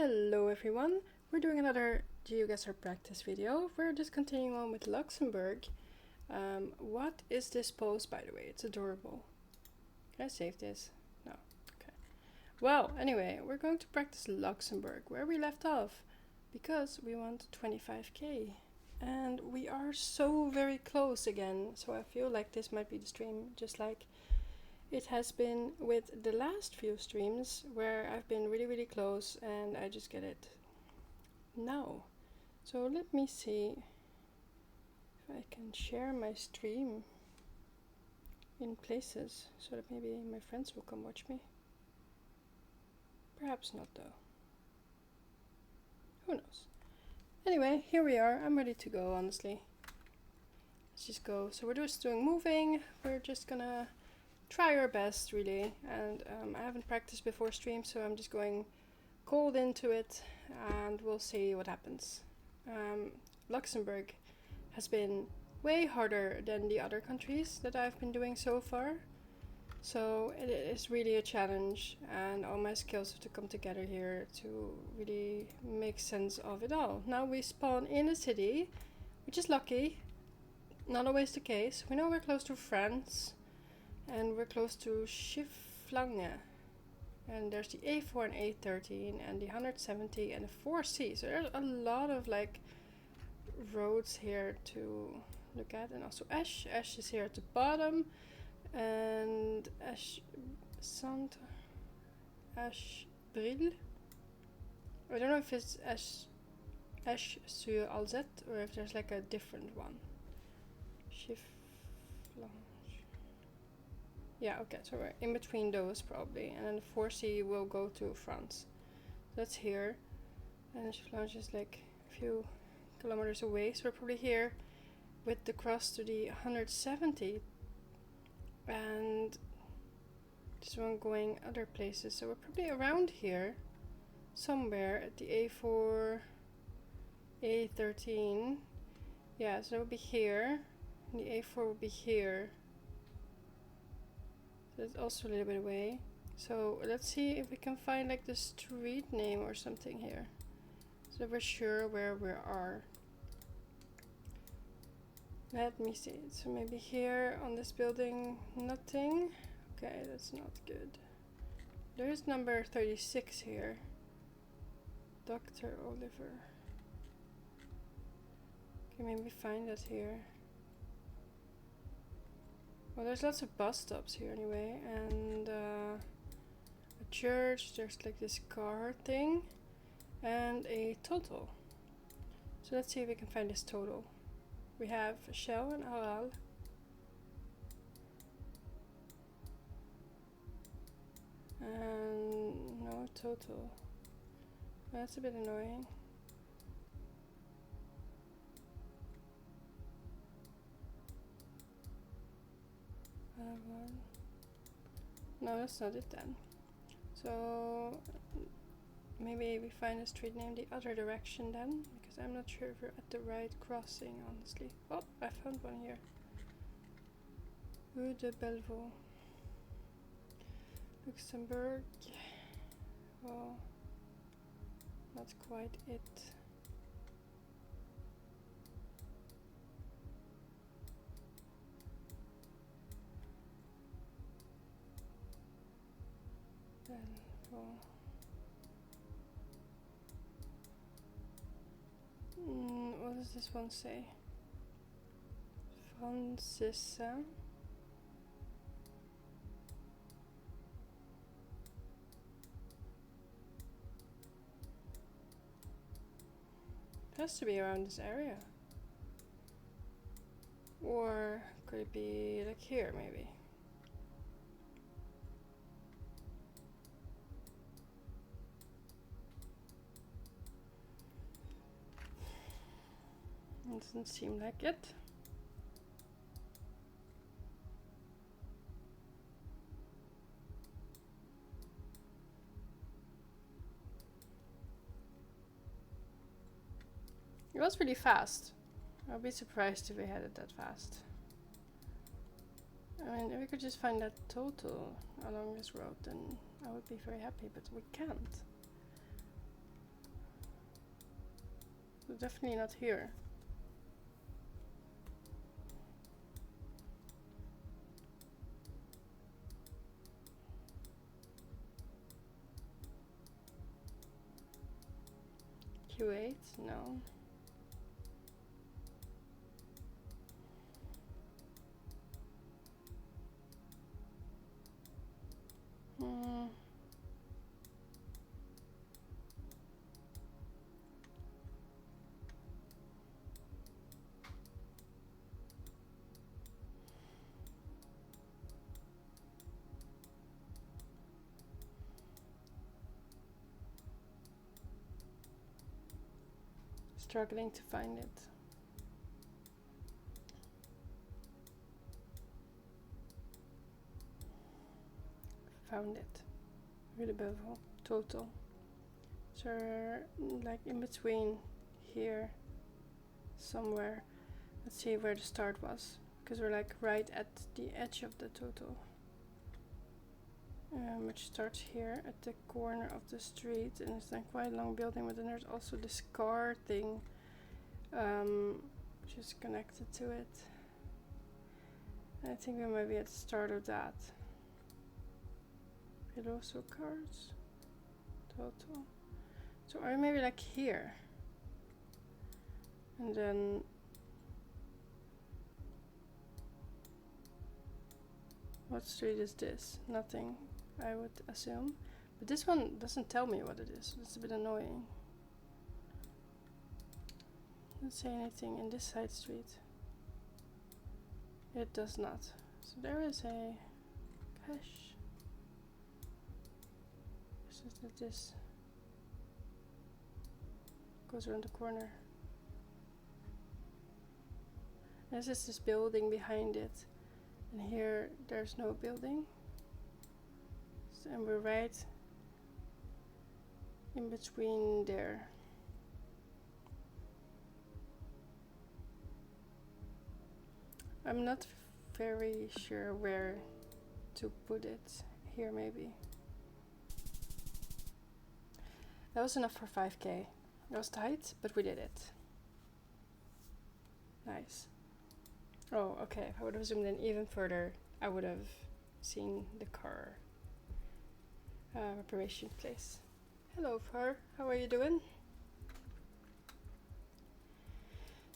Hello everyone, we're doing another GeoGuessr practice video. We're just continuing on with Luxembourg. What is this pose, by the way? It's adorable. Can I save this? No. Okay. Well, anyway, we're going to practice Luxembourg, where we left off, because we want 25k. And we are so very close again, so I feel like this might be the stream, just like it has been with the last few streams where I've been really close and I just get it now. So let me see if I can share my stream in places so that maybe my friends will come watch me. Perhaps not though. Who knows? Anyway, here we are. I'm ready to go, honestly. Let's just go. So we're just doing moving. We're just gonna try our best, really, and I haven't practiced before stream, so I'm just going cold into it and we'll see what happens. Luxembourg has been way harder than the other countries that I've been doing so far, so it is really a challenge and all my skills have to come together here to really make sense of it all. Now we spawn in a city, which is lucky, not always the case. We know we're close to France. And we're close to Schifflange. And there's the A4 and A13 and the 170 and the 4C. So there's a lot of like roads here to look at. And also Esch. Esch is here at the bottom. And Eschbril. I don't know if it's Esch sur Alzette or if there's like a different one. Schifflange. Yeah, okay, so we're in between those probably, and then the 4C will go to France. That's here, and Schifflange is like a few kilometers away, so we're probably here with the cross to the 170, and this one going other places, so we're probably around here, somewhere at the A4, A13, yeah, so it'll be here, and the A4 will be here. That's also a little bit away. So let's see if we can find like the street name or something here, so we're sure where we are. Let me see. So maybe here on this building, nothing. Okay, that's not good. There is number 36 here. Dr. Oliver. Okay, maybe find that here. Well, there's lots of bus stops here anyway, and a church, there's like this car thing, and a total. So let's see if we can find this total. We have Shell and Aral. And no total. That's a bit annoying. One. No, that's not it then. So maybe we find a street name the other direction then, because I'm not sure if we're at the right crossing, honestly. Oh, I found one here. Rue de Bellevaux. Luxembourg. Well, not quite it. What does this one say? Francesa. It has to be around this area. Or could it be like here maybe? It doesn't seem like it. It was really fast. I'll be surprised if we had it that fast. I mean, if we could just find that total along this road, then I would be very happy, but we can't. So definitely not here. Q8? No. Hmm. Struggling to find it. Found it. Really beautiful. Total. So like in between here somewhere. Let's see where the start was. Because we're like right at the edge of the total. Which starts here at the corner of the street, and it's like quite a long building, but then there's also this car thing which is connected to it. And I think we might be at the start of that. Below also cars. Total. So are we maybe like here? And then what street is this? Nothing, I would assume. But this one doesn't tell me what it is. It's a bit annoying. Doesn't say anything in this side street. It does not. So there is a cache. This goes around the corner. This is this building behind it. And here there's no building. So, and we're right in between there. I'm not very sure where to put it. Here maybe. That was enough for 5k. It was tight, but we did it. Nice. Oh, okay. If I would have zoomed in even further, I would have seen the car reparation place. Hello, Far. How are you doing?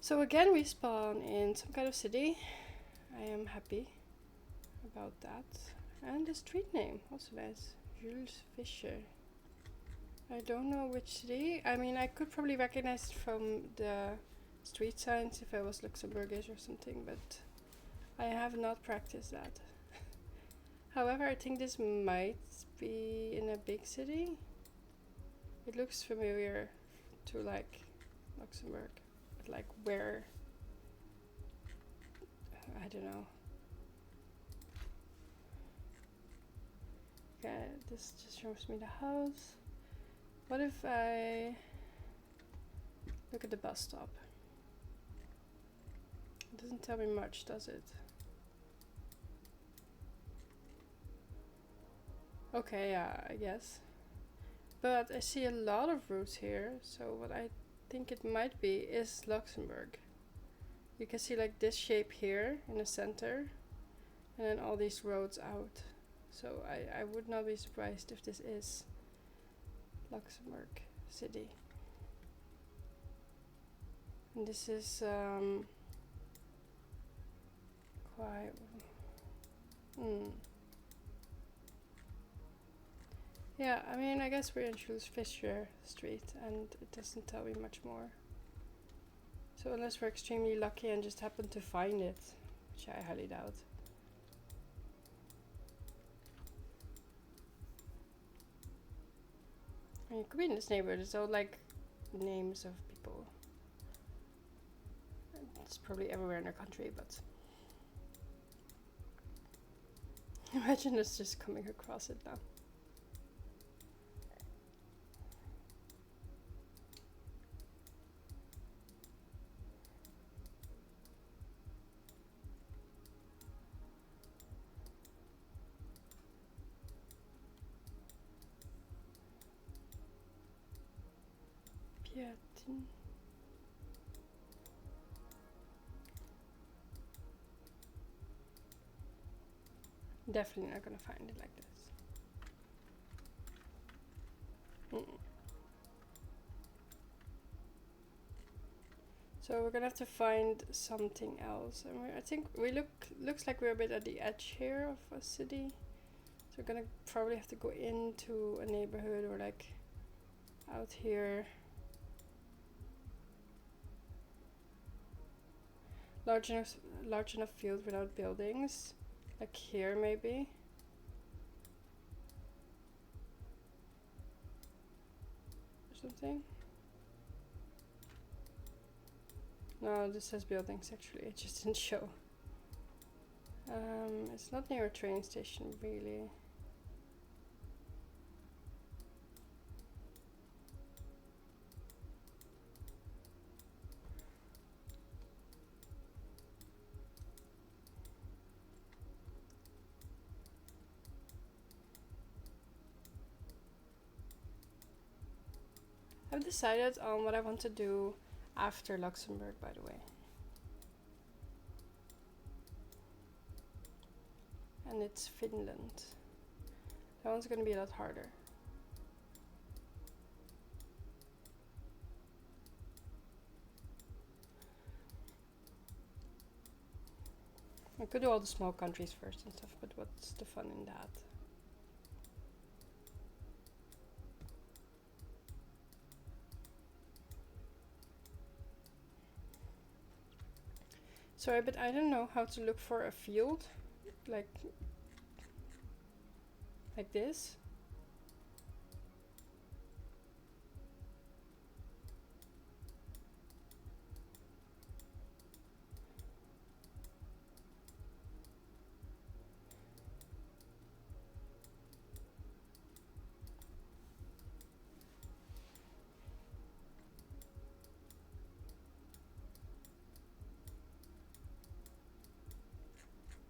So again, we spawn in some kind of city. I am happy about that. And the street name, also nice. Jules Fischer. I don't know which city. I mean, I could probably recognize it from the street signs if I was Luxembourgish or something, but I have not practiced that. However, I think this might be in a big city. It looks familiar to like Luxembourg, but like where, I don't know. Okay, this just shows me the house. What if I look at the bus stop? It doesn't tell me much, does it? Okay, yeah, I guess. But I see a lot of routes here, so what I think it might be is Luxembourg. You can see like this shape here in the center, and then all these roads out. So I would not be surprised if this is Luxembourg city. And this is quite yeah, I mean, I guess we're in Jules Fischer Street and it doesn't tell me much more. So unless we're extremely lucky and just happen to find it, which I highly doubt. I mean, it could be in this neighborhood, it's all like names of people. It's probably everywhere in our country, but imagine us just coming across it now. Pietin. Definitely not gonna find it like this. So we're gonna have to find something else, and I think we looks like we're a bit at the edge here of a city. So we're gonna probably have to go into a neighborhood or like out here. Large enough field without buildings, like here maybe. Or something. No, this says buildings actually, it just didn't show. It's not near a train station really. I've decided on what I want to do after Luxembourg, by the way. And it's Finland. That one's gonna be a lot harder. I could do all the small countries first and stuff, but what's the fun in that? Sorry, but I don't know how to look for a field like this.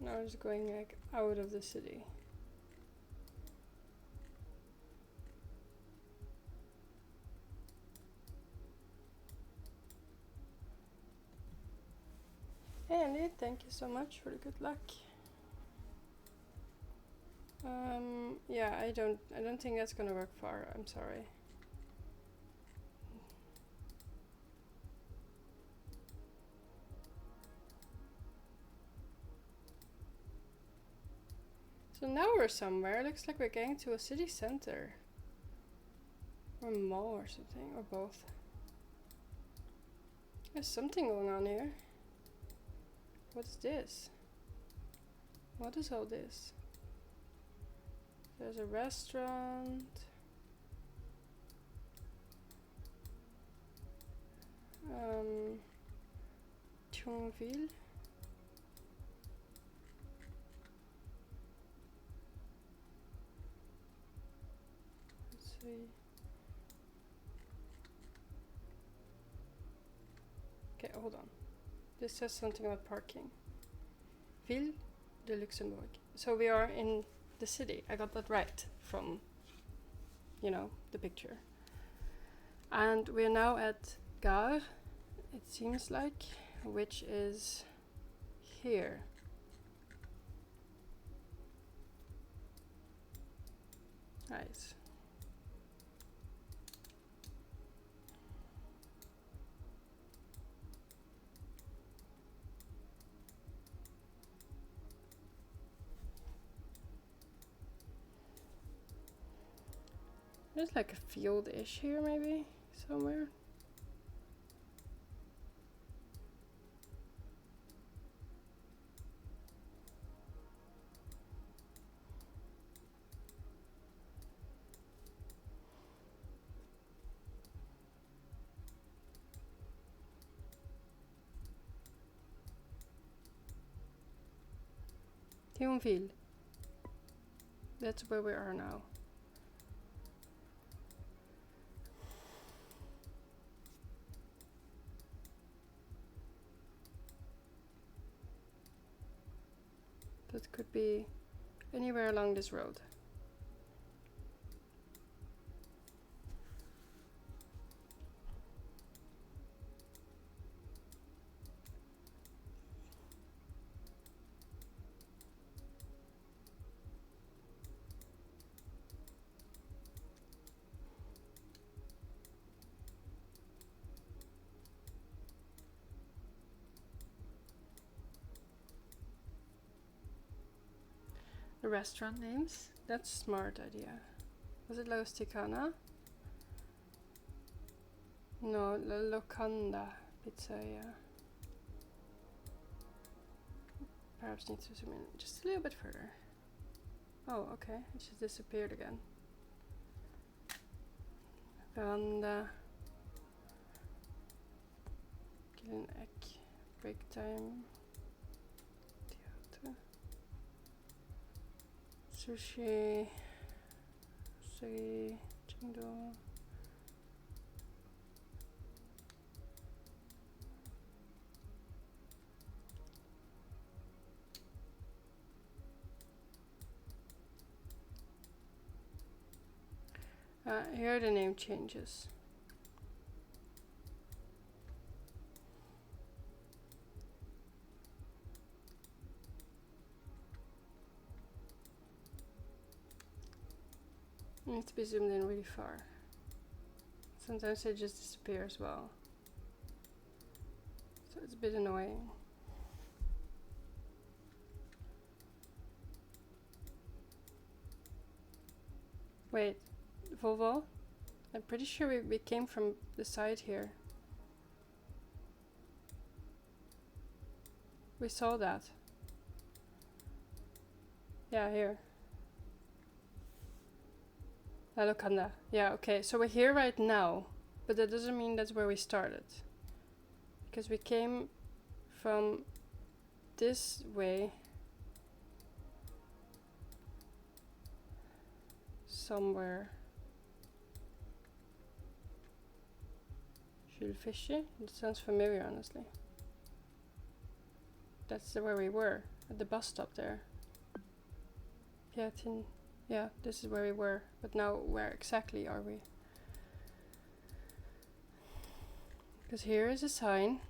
Now it's going like out of the city. Hey Andy, thank you so much for the good luck. Yeah, I don't think that's gonna work far, I'm sorry. So now we're somewhere. Looks like we're getting to a city center. Or a mall or something, or both. There's something going on here. What's this? What is all this? There's a restaurant. Thionville. Let's see. Okay, hold on. This says something about parking. Ville de Luxembourg. So we are in the city. I got that right from, you know, the picture. And we're now at Gare, it seems like, which is here. Nice. There's like a field-ish here, maybe, somewhere. Thionville. That's where we are now. That could be anywhere along this road. the restaurant names. That's a smart idea. Was it La Rusticana? No, La Locanda Pizzeria. Perhaps need to zoom in just a little bit further. Oh, okay. It just disappeared again. Veranda. Killen Egg. Break time. Theater. Sushi. Sui. Chengdu. Here are the name changes. It needs to be zoomed in really far. Sometimes they just disappear as well. So it's a bit annoying. Wait, Volvo? I'm pretty sure we came from the side here. We saw that. Yeah, here. La Locanda. Yeah, okay, so we're here right now, but that doesn't mean that's where we started. Because we came from this way. Somewhere. Jules Fischer? It sounds familiar, honestly. That's where we were, at the bus stop there. Yeah, this is where we were. But now, where exactly are we? Because here is a sign.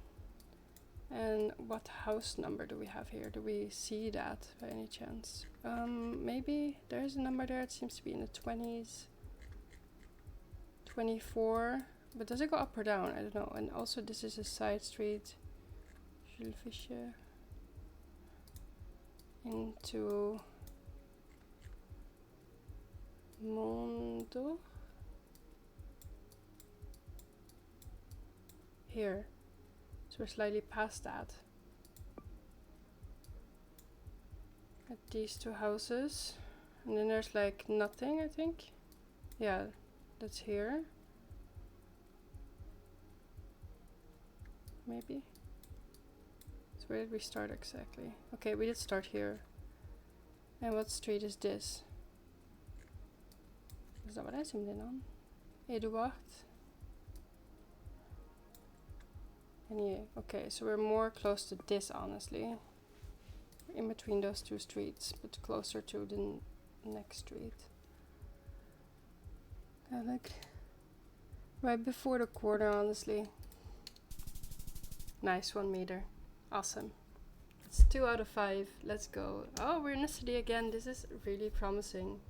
And what house number do we have here? Do we see that by any chance? Maybe there's a number there. It seems to be in the 20s. 24. But does it go up or down? I don't know. And also this is a side street. Jules Fischer. Into Mondo. Here. So we're slightly past that. At these two houses. And then there's like nothing, I think. Yeah, that's here. Maybe. So where did we start exactly? Okay, we did start here. And what street is this? Is that what I zoomed in on? Eduard. And yeah, okay, so we're more close to this, honestly. In between those two streets, but closer to the next street. Like right before the corner, honestly. Nice, 1 meter. Awesome. It's 2 out of 5. Let's go. Oh, we're in the city again. This is really promising.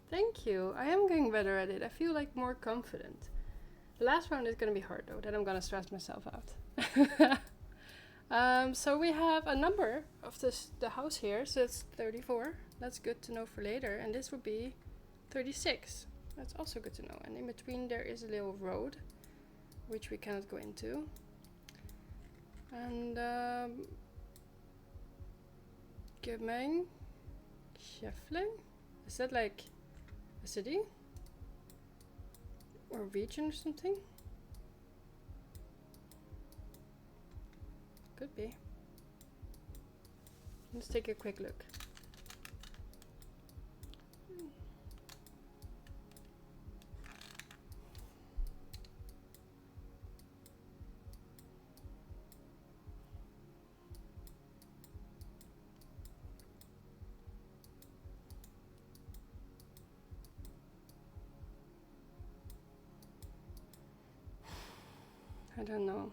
Thank you. I am getting better at it. I feel like more confident. The last round is going to be hard though. Then I'm going to stress myself out. So we have a number of the house here. So it's 34. That's good to know for later. And this would be 36. That's also good to know. And in between there is a little road, which we cannot go into. And Gemeng Scheffling? Is that like a city? Or region or something? Could be. Let's take a quick look. I don't know.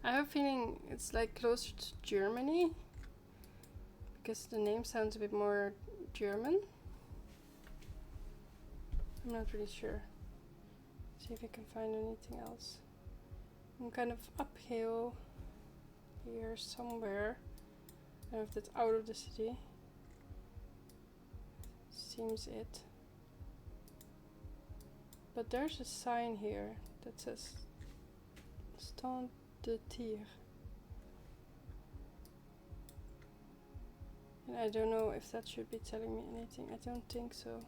I have a feeling it's like closer to Germany because the name sounds a bit more German. I'm not really sure. See if I can find anything else. I'm kind of uphill here somewhere. I don't know if that's out of the city. Seems it. But there's a sign here that says Stand de Tir. And I don't know if that should be telling me anything. I don't think so.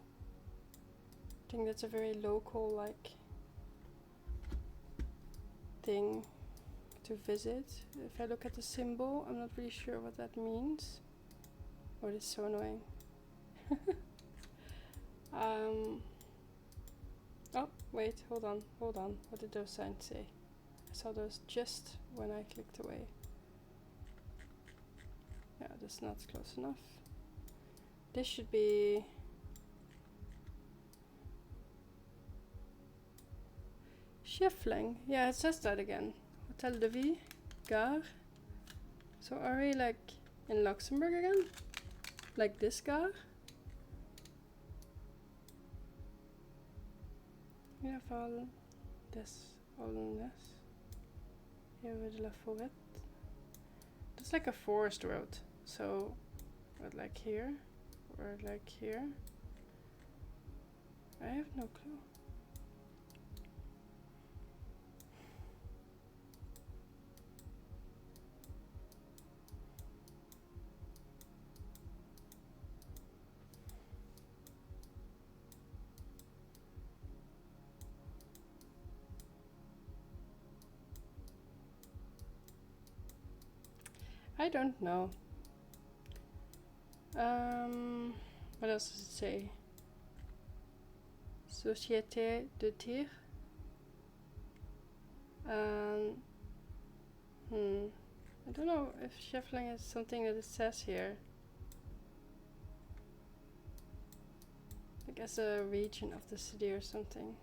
I think that's a very local like thing to visit. If I look at the symbol, I'm not really sure what that means. Oh, this is so annoying. Oh, wait, hold on. What did those signs say? I saw those just when I clicked away. Yeah, that's not close enough. This should be... Schiffling. Yeah, it says that again. Hotel de Ville, Gare. So are we like in Luxembourg again? Like this gare? Ja, vooral this, all in this. Here with La Forêt. It's like a forest road. So, what, like here? Or like here? I have no clue. I don't know. What else does it say? Société de Tir. I don't know if Schiffling is something that it says here. Like as a region of the city or something.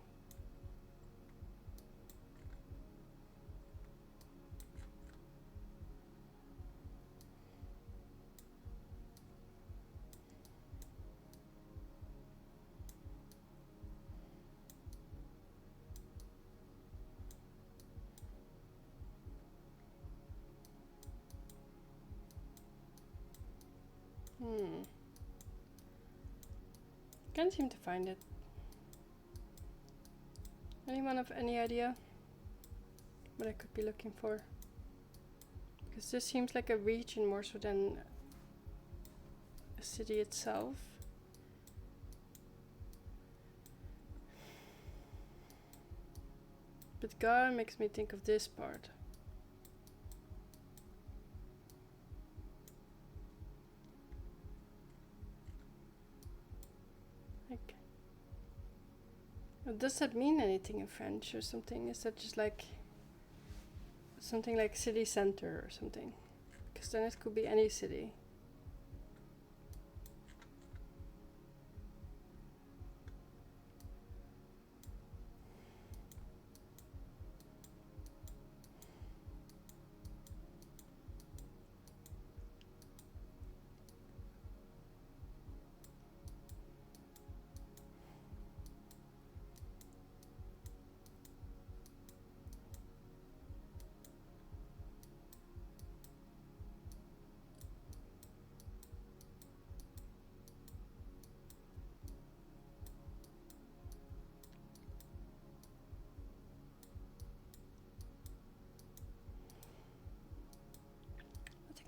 Can't seem to find it. Anyone have any idea what I could be looking for? Because this seems like a region more so than a city itself. But Gare makes me think of this part. Does that mean anything in French or something? Is that just like something like city center or something? Because then it could be any city.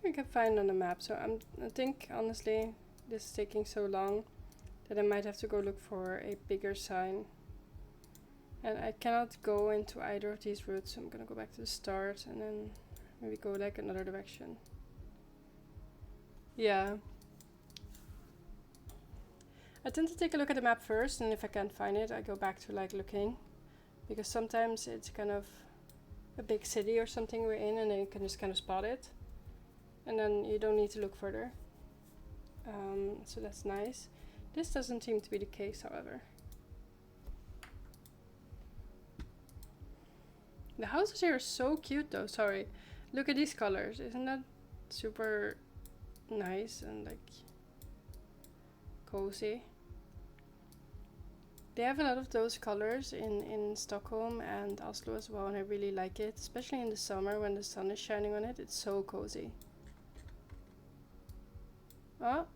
I can find on the map, so I think honestly this is taking so long that I might have to go look for a bigger sign, and I cannot go into either of these routes, so I'm gonna go back to the start and then maybe go like another direction. Yeah, I tend to take a look at the map first, and if I can't find it I go back to like looking, because sometimes it's kind of a big city or something we're in and then you can just kind of spot it. And then you don't need to look further. So that's nice. This doesn't seem to be the case, however. The houses here are so cute though, sorry. Look at these colors, isn't that super nice and like cozy? They have a lot of those colors in Stockholm and Oslo as well, and I really like it, especially in the summer when the sun is shining on it. It's so cozy. Oh,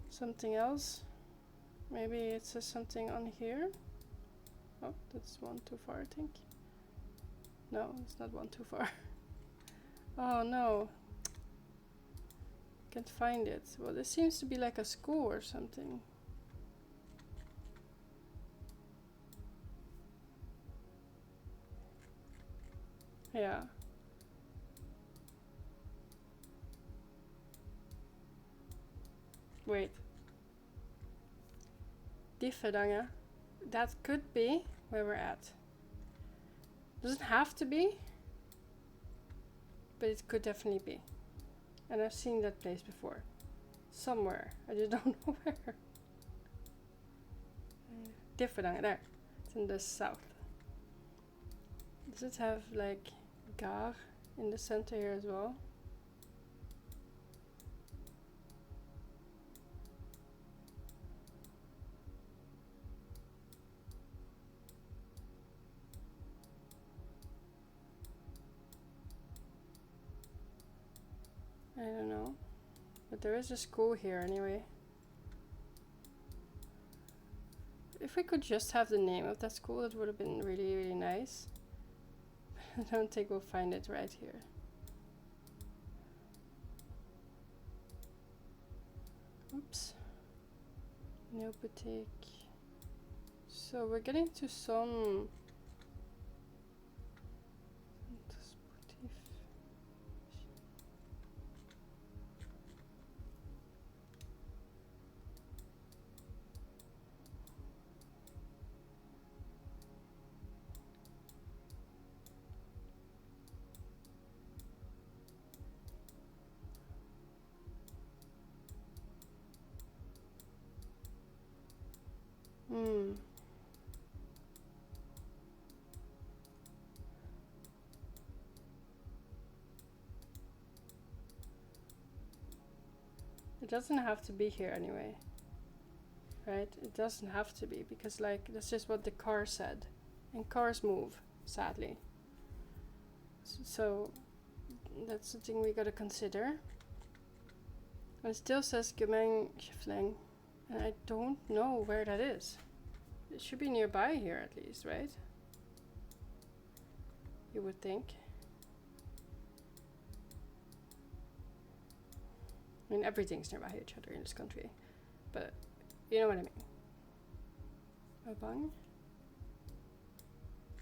something else. Maybe it says something on here. Oh, that's one too far, I think. No, it's not one too far. Oh no. Can't find it. Well, this seems to be like a school or something. Yeah. Wait. Differdange. That could be where we're at. Doesn't have to be, but it could definitely be. And I've seen that place before. Somewhere. I just don't know where. Differdange, there. It's in the south. Does it have like Gar in the center here as well? I don't know. But there is a school here anyway. If we could just have the name of that school, it would have been really, really nice. I don't think we'll find it right here. Oops. No boutique. So we're getting to some... It doesn't have to be here anyway. Right? It doesn't have to be, because like that's just what the car said. And cars move, sadly. So that's the thing we gotta consider. And it still says Gemengschifling, and I don't know where that is. It should be nearby here at least, right? You would think. I mean, everything's nearby each other in this country, but you know what I mean. Abang?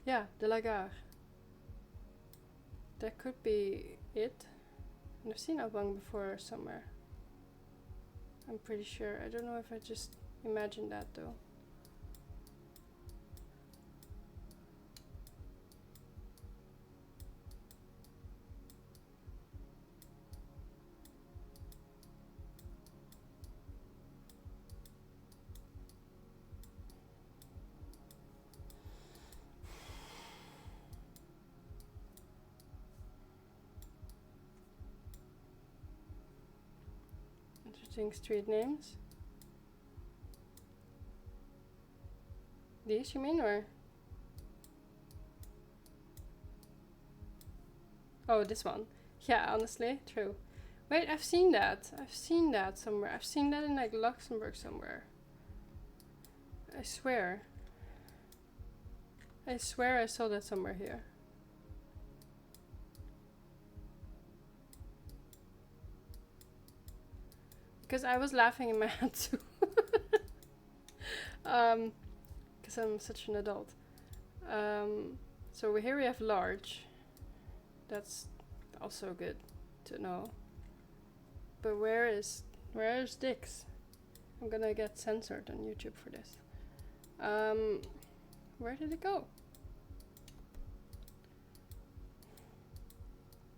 Yeah, de la Gare. That could be it. And I've seen Abang before somewhere. I'm pretty sure. I don't know if I just imagined that though. Interesting street names. These you mean, or? Oh, this one. Yeah, honestly, true. Wait, I've seen that. I've seen that somewhere. I've seen that in like Luxembourg somewhere. I swear. I swear I saw that somewhere here. Because I was laughing in my head too. Because I'm such an adult. So here we have large. That's also good to know. But where's Dix? I'm gonna get censored on YouTube for this. Where did it go?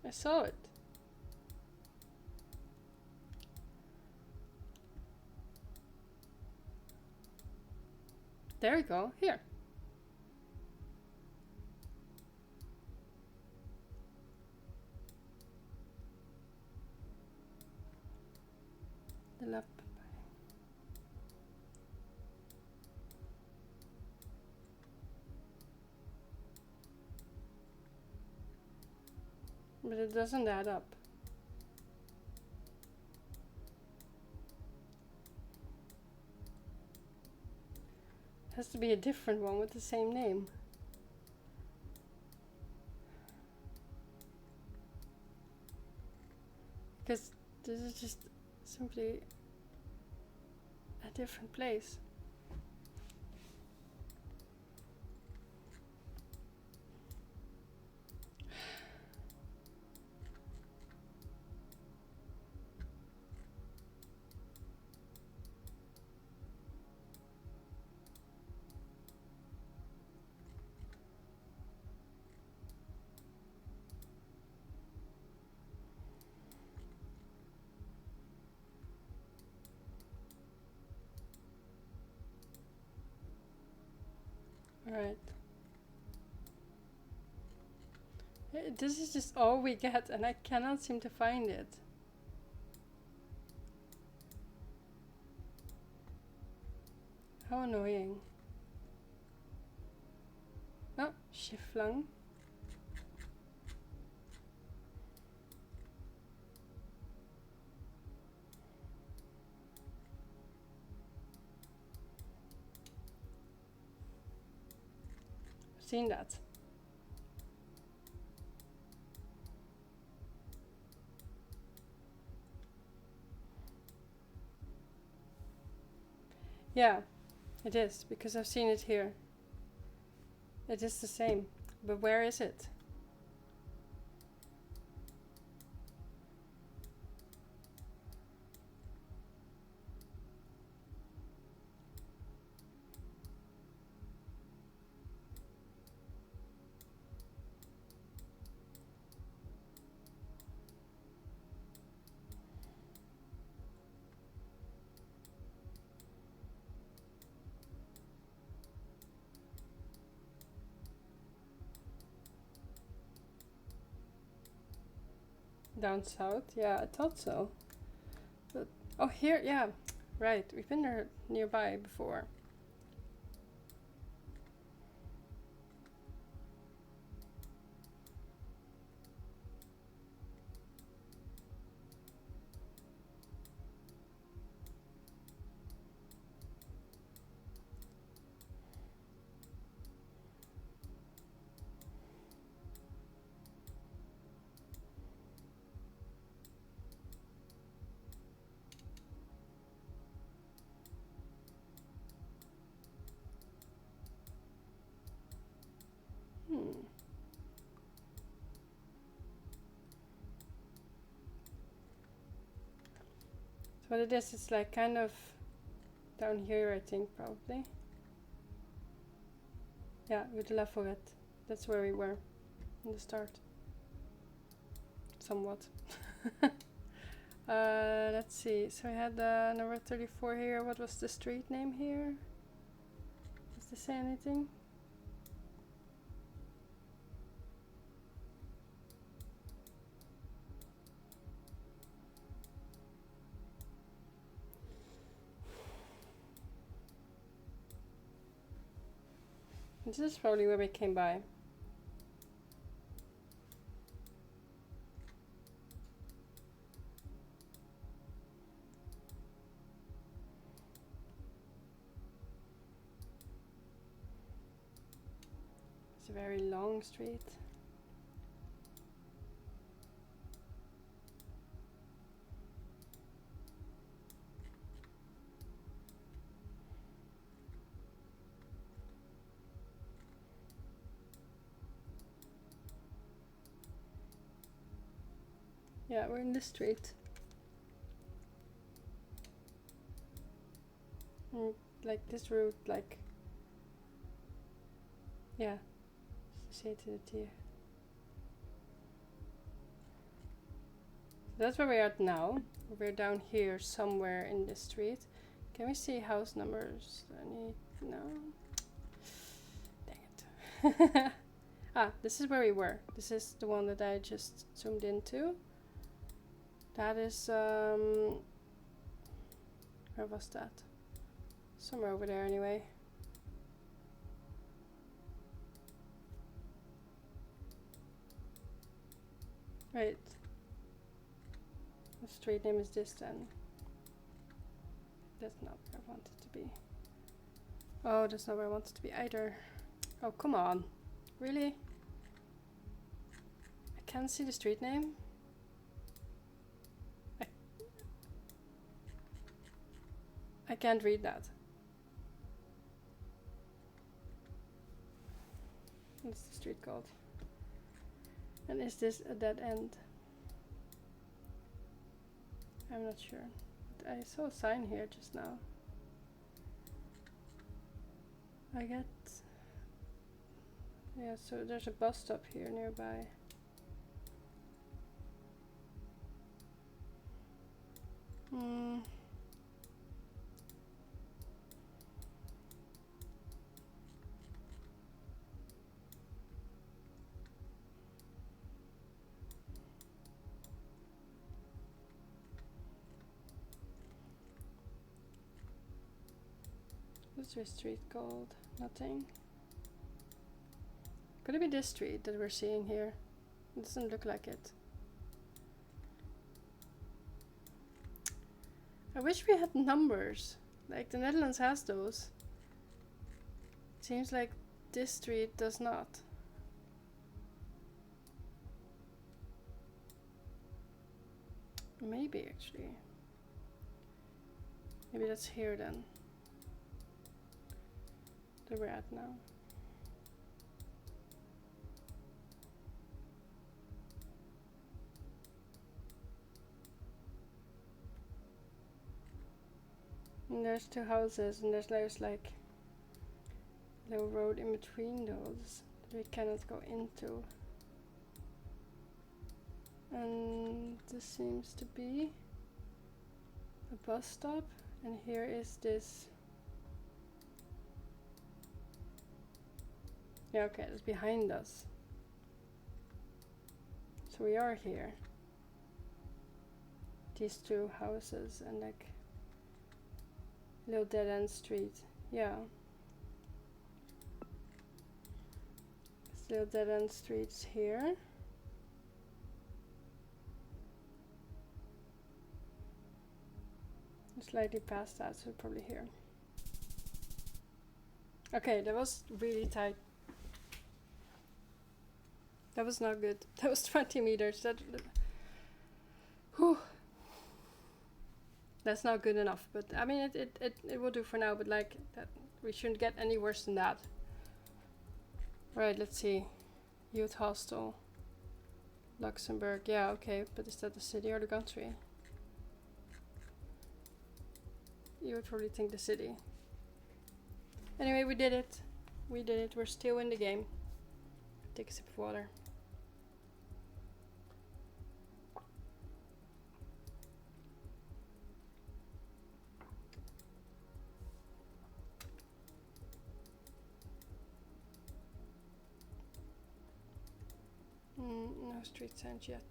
I saw it. There we go. Here. The left. But it doesn't add up. It has to be a different one with the same name. Because this is just simply a different place. Alright. This is just all we get, and I cannot seem to find it. How annoying. Oh, Schifflang. I've seen that. Yeah, it is, because I've seen it here. It is the same, but where is it? Down south? Yeah, I thought so. But, oh, here, yeah. Right, we've been there nearby before. So what it is, it's like kind of down here, I think, probably. Yeah, with La Forêt. That's where we were in the start. Somewhat. Let's see. So I had number 34 here. What was the street name here? Does this say anything? This is probably where we came by. It's a very long street. Yeah, we're in the street. Like this route, like, yeah, associated here. So that's where we are at now. We're down here somewhere in this street. Can we see house numbers? No. Dang it. Ah, this is where we were. This is the one that I just zoomed into. That is, where was that? Somewhere over there anyway. Right. The street name is this then. That's not where I want it to be. Oh, that's not where I want it to be either. Oh, come on. Really? I can't see the street name. I can't read that. What's the street called? And is this a dead end? I'm not sure. But I saw a sign here just now. I get... Yeah, so there's a bus stop here nearby. What's this street called? Nothing. Could it be this street that we're seeing here? It doesn't look like it. I wish we had numbers. Like the Netherlands has those. It seems like this street does not. Maybe actually. Maybe that's here then. That we're at now. And there's two houses and there's like a little road in between those that we cannot go into. And this seems to be a bus stop, and here is this. Yeah, okay, it's behind us. So we are here. These two houses and like little dead end street. Yeah. This little dead end streets here. Slightly past that, so probably here. Okay, that was really tight. That was not good. That was 20 meters. Whew. That's not good enough, but I mean it will do for now, but like that we shouldn't get any worse than that. Right, let's see. Youth hostel. Luxembourg, yeah, okay, but is that the city or the country? You would probably think the city. Anyway, we did it. We did it. We're still in the game. Take a sip of water. No street signs yet.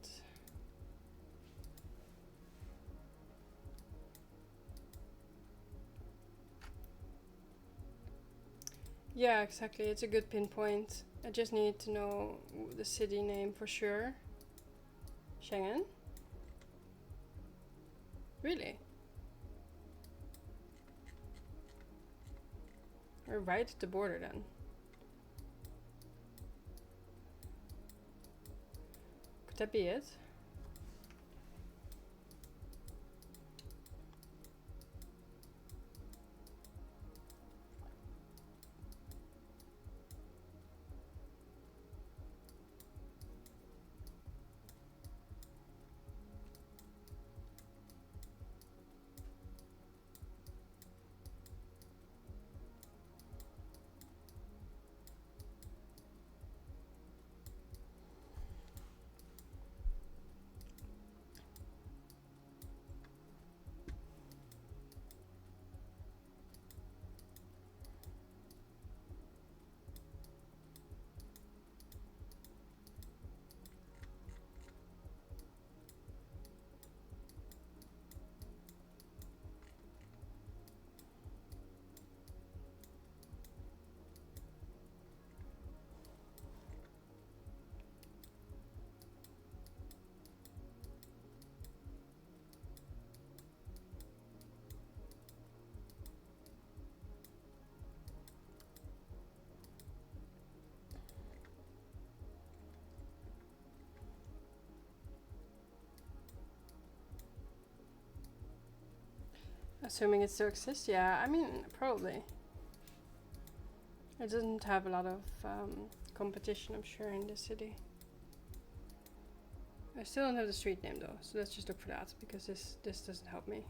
Yeah, exactly. It's a good pinpoint. I just need to know the city name for sure. Schengen? Really? We're right at the border then. Could that be it? Assuming it still exists, yeah, I mean, probably. It doesn't have a lot of competition, I'm sure, in this city. I still don't have the street name though, so let's just look for that, because this doesn't help me.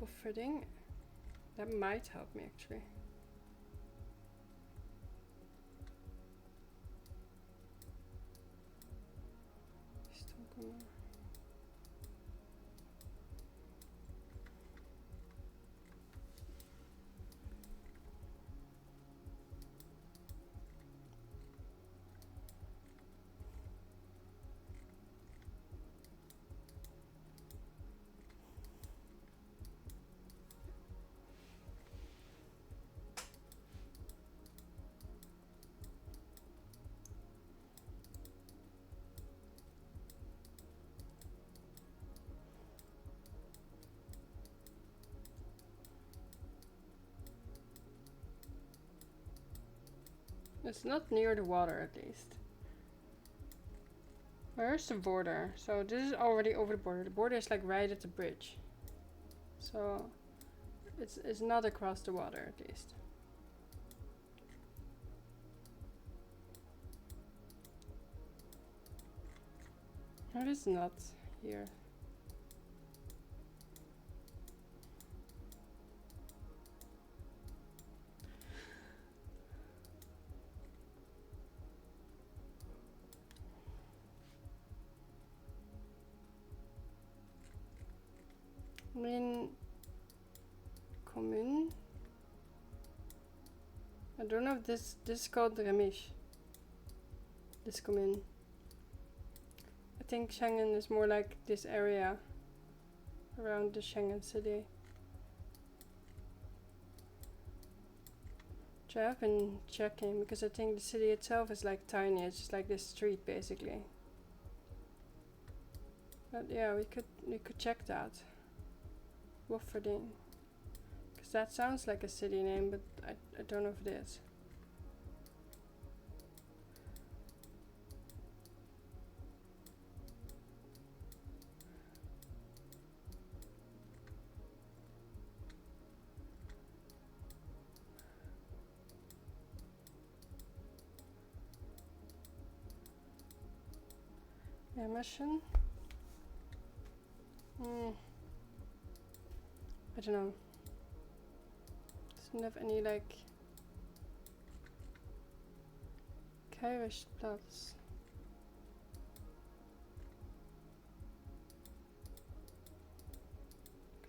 Buffering, that might help me actually. It's not near the water, at least. Where's the border? So this is already over the border. The border is like right at the bridge. So it's not across the water, at least. It is not here. I mean, commune. I don't know if this is called Remish. This commune. I think Schengen is more like this area around the Schengen city. Which I have been checking, because I think the city itself is like tiny. It's just like this street basically. But yeah, we could check that. Woffording. Because that sounds like a city name, but I don't know if it is. Yeah, mission. I don't know. Doesn't have any like Kaiwischplatz.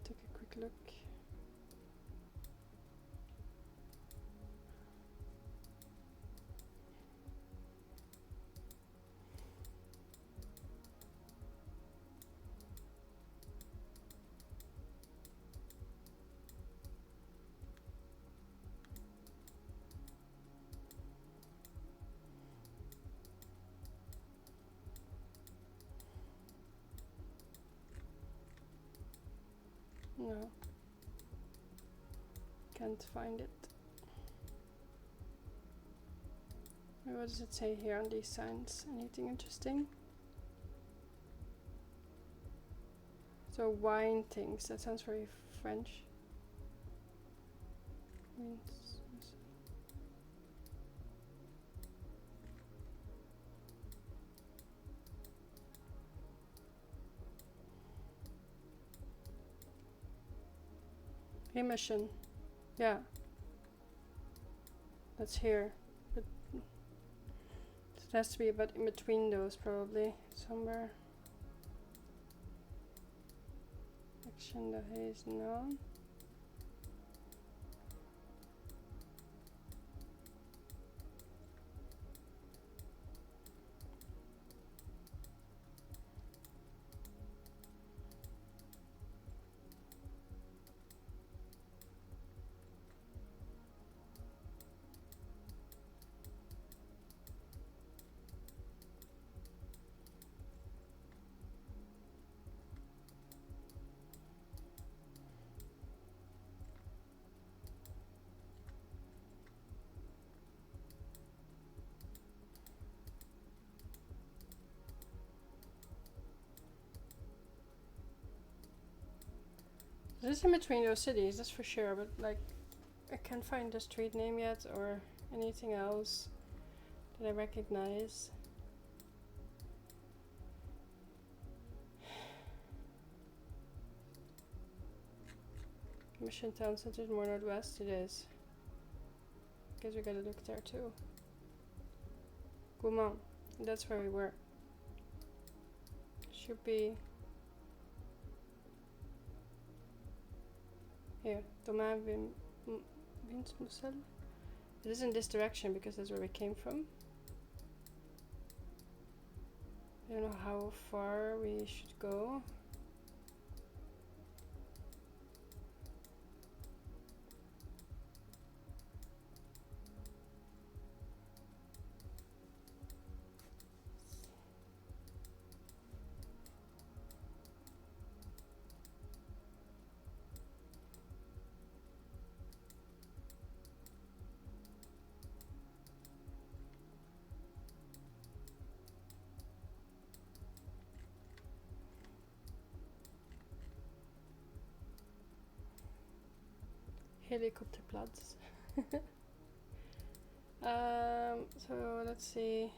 Take a quick look. No. Can't find it. What does it say here on these signs? Anything interesting? So wine things, that sounds very French. Emission. Yeah. That's here. But it has to be about in between those probably. Somewhere. Action the haze, no. is in between those cities, that's for sure, but like I can't find the street name yet or anything else that I recognize. Mission Town Center is more northwest, it is. Guess we gotta look there too. Gaumont, that's where we were. Should be here. Domain Winsmussel. It is in this direction because that's where we came from. I don't know how far we should go. Helikopterplatz. So let's see.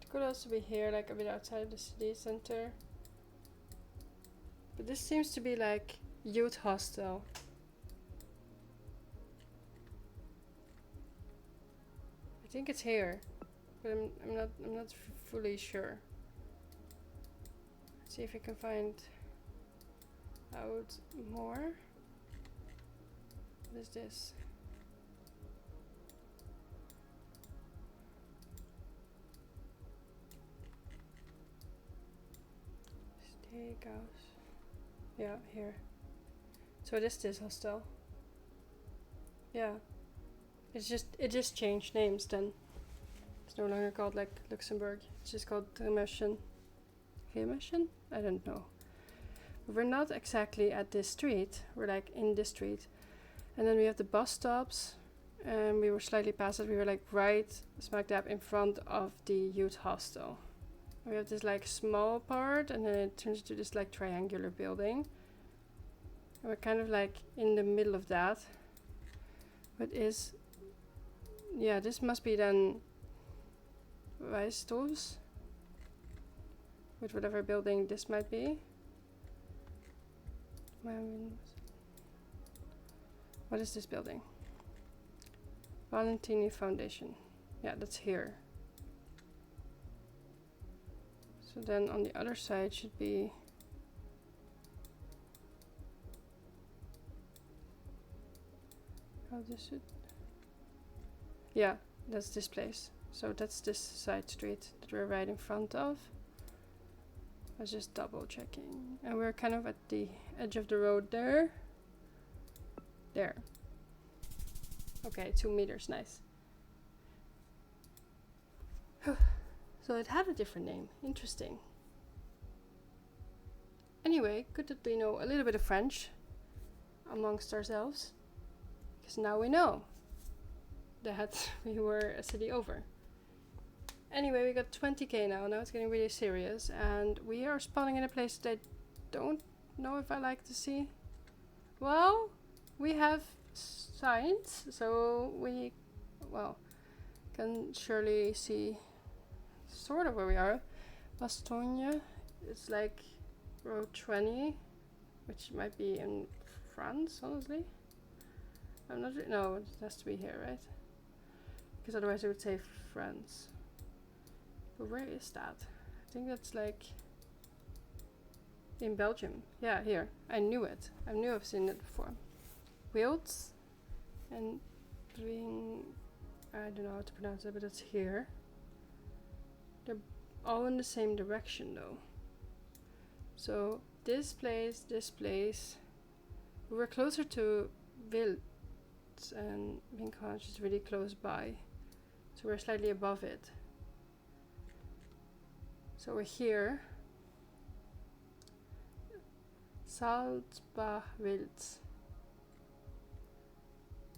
It could also be here, like a bit outside the city center. But this seems to be like youth hostel. I think it's here, but I'm not fully sure. See if we can find out more. What is this? Steakhouse. Yeah, here. So it is this hostel. Yeah. It just changed names then. It's no longer called like Luxembourg. It's just called Remerschen. Remerschen? I don't know. We're not exactly at this street. We're like in this street. And then we have the bus stops. And we were slightly past it. We were like right smack dab in front of the youth hostel. We have this like small part and then it turns into this like triangular building. And we're kind of like in the middle of that. What is... Yeah, this must be then Wijstroos. With whatever building this might be. What is this building? Valentini Foundation. Yeah, that's here. So then on the other side should be... How this should... Yeah, that's this place. So that's this side street that we're right in front of. I was just double checking. And we're kind of at the edge of the road there. There. Okay, 2 meters, nice. So it had a different name, interesting. Anyway, good that we know a little bit of French amongst ourselves. Because now we know that we were a city over. Anyway, we got 20k now it's getting really serious. And we are spawning in a place that I don't know if I like to see. Well, we have signs, so we, well, can surely see sort of where we are. Bastogne, it's like road 20, which might be in France, honestly. I'm not, no, it has to be here, right? Because otherwise it would say France. But where is that? I think that's like in Belgium. Yeah, here. I knew it. I knew I've seen it before. Wilts and Bring, I don't know how to pronounce it, but it's here. They're all in the same direction though. So this place, we were closer to Wilts and Winkrange is really close by. So we're slightly above it. So we're here. Salzbach-Wilts.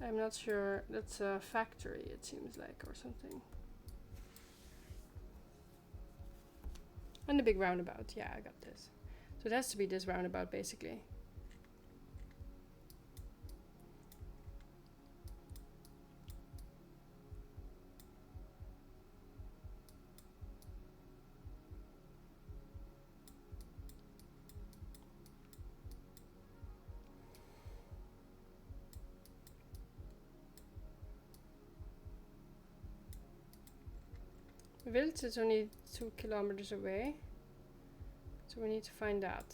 I'm not sure. That's a factory, it seems like, or something. And the big roundabout. Yeah, I got this. So it has to be this roundabout, basically. Wild is only 2 kilometers away. So we need to find that.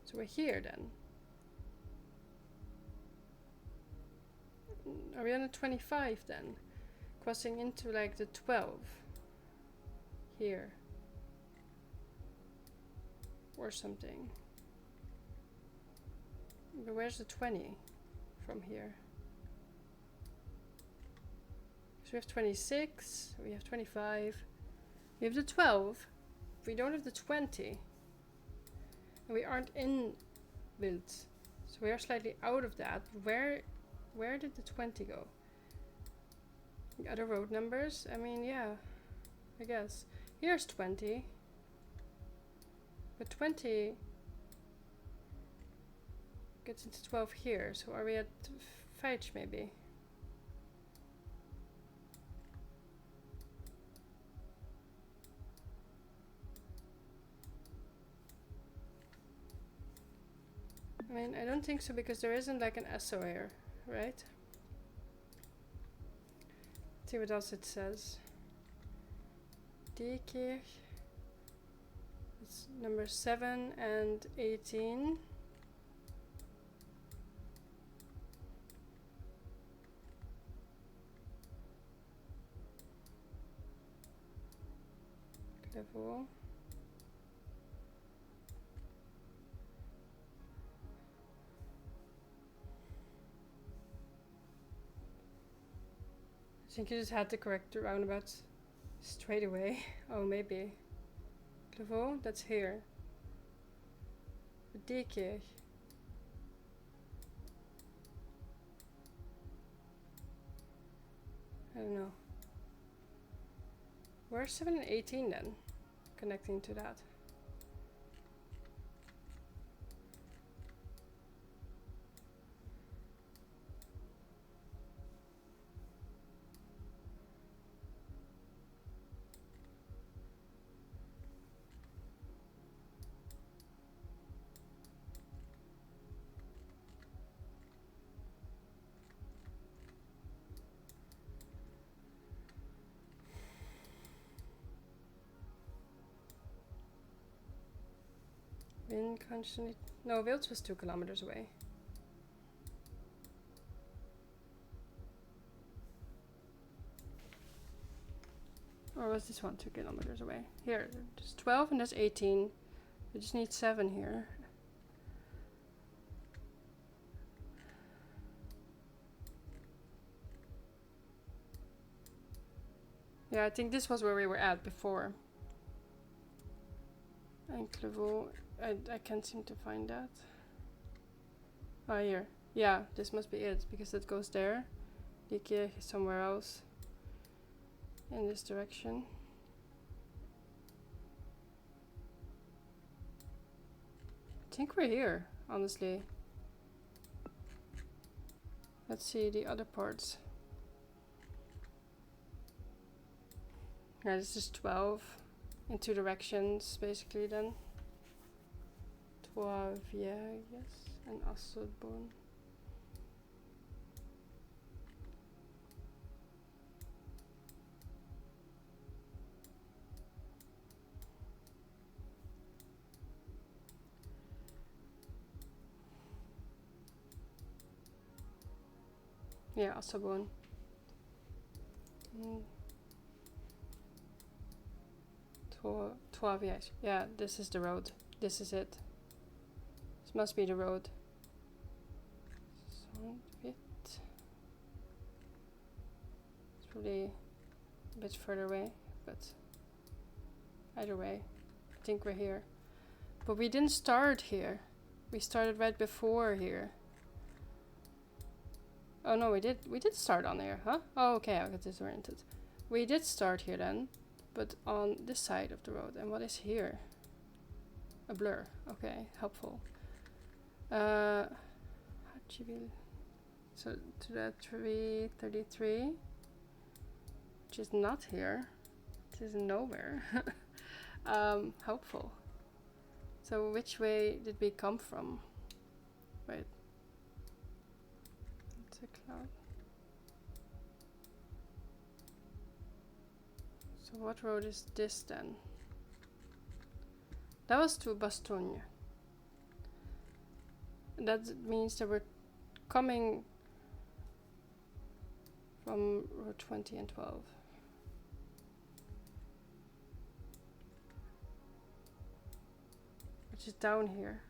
So we're here then. Are we on the 25 then? Crossing into like the 12. Here. Or something. But where's the 20 from here? So we have 26, we have 25, we have the 12, we don't have the 20, and we aren't in Wild, so we are slightly out of that. Where did the 20 go? The other road numbers? I mean, yeah, I guess. Here's 20, but 20 gets into 12 here, so are we at Feitsch maybe? I mean, I don't think so, because there isn't like an SO here, right? Let's see what else it says. Diekirch. It's number 7 and 18. Level. I think you just had to correct the roundabouts straight away. Oh, maybe. Level, that's here. Diekirch. I don't know. Where's 7 and 18 then? Connecting to that. No, Wild was 2 kilometers away. Or was this one 2 kilometers away? Here, there's 12 and there's 18. We just need 7 here. Yeah, I think this was where we were at before. And Clervaux, I can't seem to find that. Oh, here. Yeah, this must be it, because it goes there. Diekirch is somewhere else. In this direction. I think we're here, honestly. Let's see the other parts. Yeah, this is 12 in 2 directions, basically then. 12, yeah, I guess. And Asselborn. Yeah, Asselborn. Toaviage. Yeah, this is the road. This is it. This must be the road. It's probably a bit further away, but either way, I think we're here. But we didn't start here. We started right before here. Oh no, we did start on here, huh? Oh, okay, I got disoriented. We did start here then, but on this side of the road. And what is here? A blur. Okay, helpful. So to that 333, which is not here. It is nowhere. Helpful. So which way did we come from? Wait. It's a cloud. So what road is this then? That was to Bastogne. That means that we're coming from road 20 and 12. Which is down here.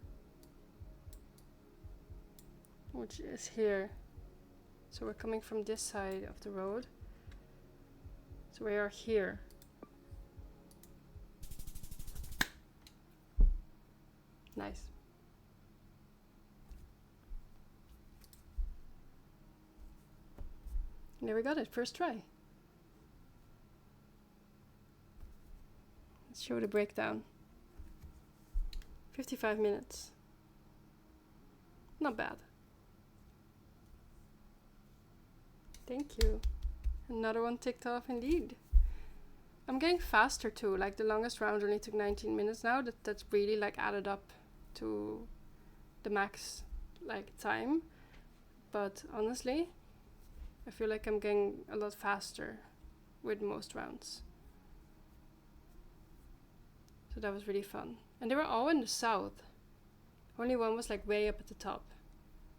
Which is here. So we're coming from this side of the road. So we are here. Nice. There we got it, first try. Let's show the breakdown. 55 minutes. Not bad. Thank you. Another one ticked off indeed. I'm getting faster too, like the longest round only took 19 minutes now. That's really like added up to the max like time. But honestly, I feel like I'm getting a lot faster with most rounds. So that was really fun. And they were all in the south. Only one was like way up at the top.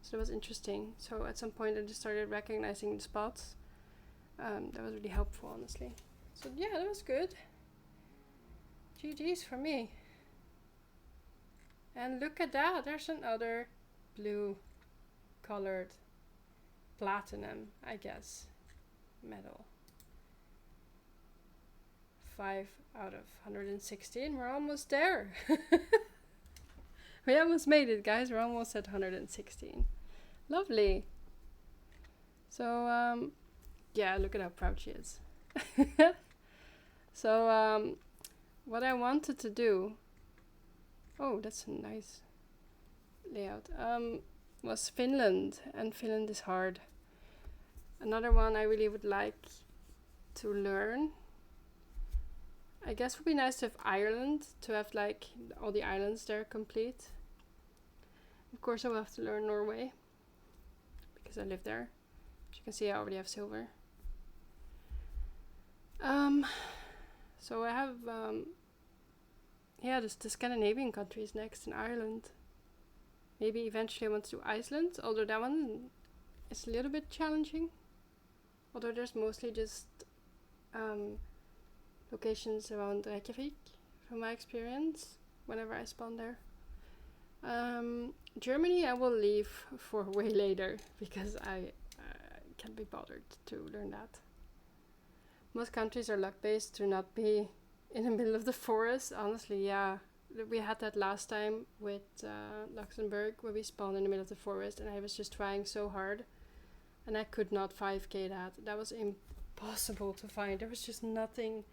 So that was interesting. So at some point I just started recognizing the spots. That was really helpful, honestly. So yeah, that was good. GG's for me. And look at that, there's another blue colored platinum, I guess, medal. 5 out of 116, we're almost there. We almost made it, guys, we're almost at 116. Lovely. So, yeah, look at how proud she is. So, what I wanted to do, oh, that's a nice layout, was Finland, and Finland is hard. Another one I really would like to learn, I guess would be nice to have Ireland, to have like all the islands there complete. Of course I will have to learn Norway, because I live there. As you can see, I already have silver. So I have, yeah, the Scandinavian countries next, in Ireland. Maybe eventually I want to do Iceland, although that one is a little bit challenging. Although there's mostly just locations around Reykjavik, from my experience, whenever I spawn there. Germany I will leave for way later, because I can't be bothered to learn that. Most countries are luck-based to not be in the middle of the forest. Honestly, yeah. We had that last time with Luxembourg, where we spawned in the middle of the forest, and I was just trying so hard. And I could not 5k that. That was impossible to find. There was just nothing.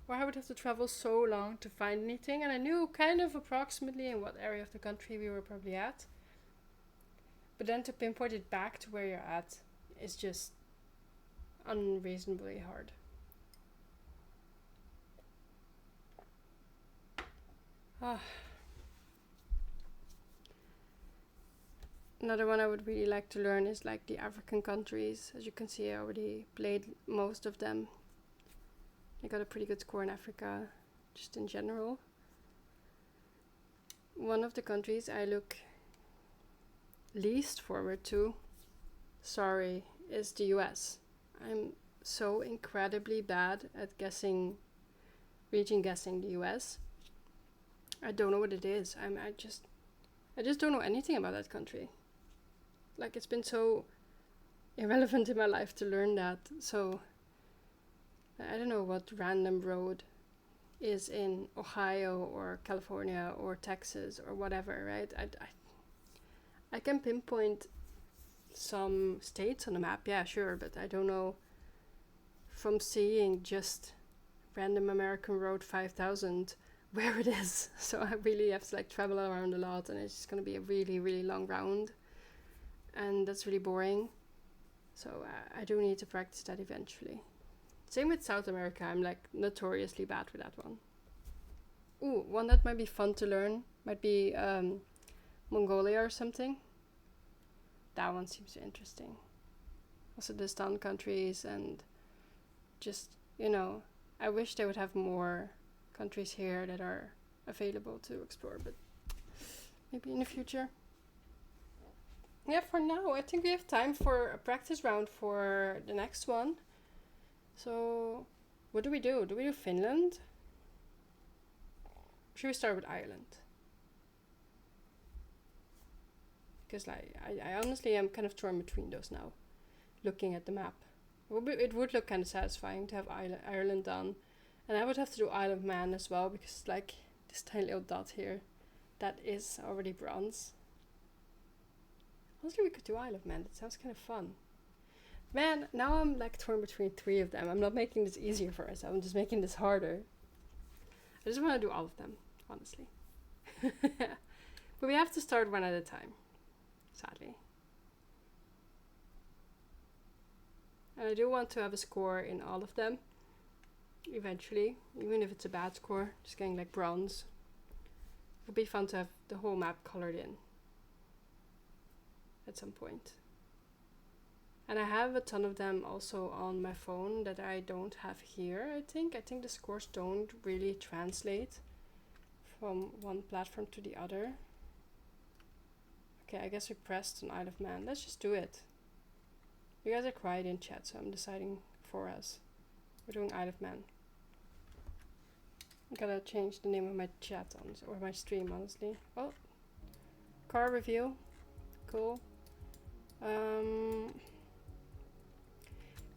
Or I would have to travel so long to find anything. And I knew kind of approximately in what area of the country we were probably at. But then to pinpoint it back to where you're at is just unreasonably hard. Another one I would really like to learn is like the African countries. As you can see, I already played most of them. I got a pretty good score in Africa, just in general. One of the countries I look least forward to, sorry, is the US. I'm so incredibly bad at guessing the US. I don't know what it is. I just don't know anything about that country. Like, it's been so irrelevant in my life to learn that. So I don't know what random road is in Ohio or California or Texas or whatever, right? I can pinpoint some states on the map, yeah, sure, but I don't know from seeing just random American Road 5000 where it is. So I really have to like travel around a lot, and it's just going to be a really, really long round. And that's really boring. So I do need to practice that eventually. Same with South America. I'm like notoriously bad with that one. Ooh, one that might be fun to learn might be Mongolia or something. That one seems interesting. Also the Stan countries, and just, you know, I wish they would have more countries here that are available to explore, but maybe in the future. Yeah, for now, I think we have time for a practice round for the next one. So, what do we do? Do we do Finland? Should we start with Ireland? Because like, I honestly am kind of torn between those now, looking at the map. It would look kind of satisfying to have Ireland done. And I would have to do Isle of Man as well, because like this tiny little dot here, that is already bronze. Honestly, we could do Isle of Man. That sounds kind of fun. Man, now I'm like torn between 3 of them. I'm not making this easier for us. I'm just making this harder. I just want to do all of them, honestly. But we have to start one at a time, sadly. And I do want to have a score in all of them, eventually. Even if it's a bad score, just getting like bronze. It would be fun to have the whole map colored in at some point. And I have a ton of them also on my phone that I don't have here, I think. I think the scores don't really translate from one platform to the other. Okay, I guess we pressed on Isle of Man. Let's just do it. You guys are quiet in chat, so I'm deciding for us. We're doing Isle of Man. I gotta change the name of my chat or my stream, honestly. Oh, car review. Cool.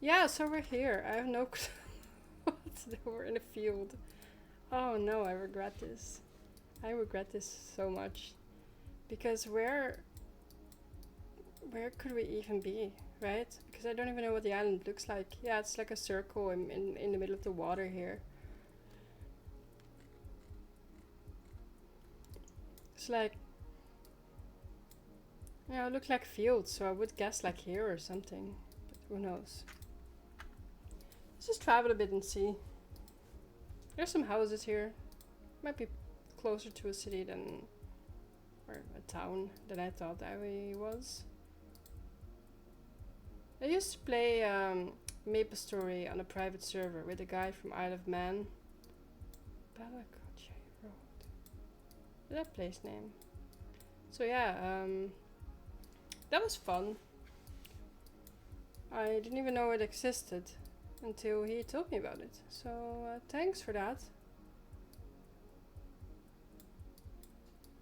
Yeah, so we're here. I have no clue what to do. We're in a field. Oh no, I regret this. I regret this so much. Because where could we even be, right? Because I don't even know what the island looks like. Yeah, it's like a circle in the middle of the water here. It's like, you know, it looks like fields, so I would guess like here or something. But who knows? Let's just travel a bit and see. There's some houses here. Might be closer to a city than, or a town than I thought I was. I used to play MapleStory on a private server with a guy from Isle of Man. Balakoche Road. Is that place name? So yeah, that was fun. I didn't even know it existed until he told me about it. So thanks for that.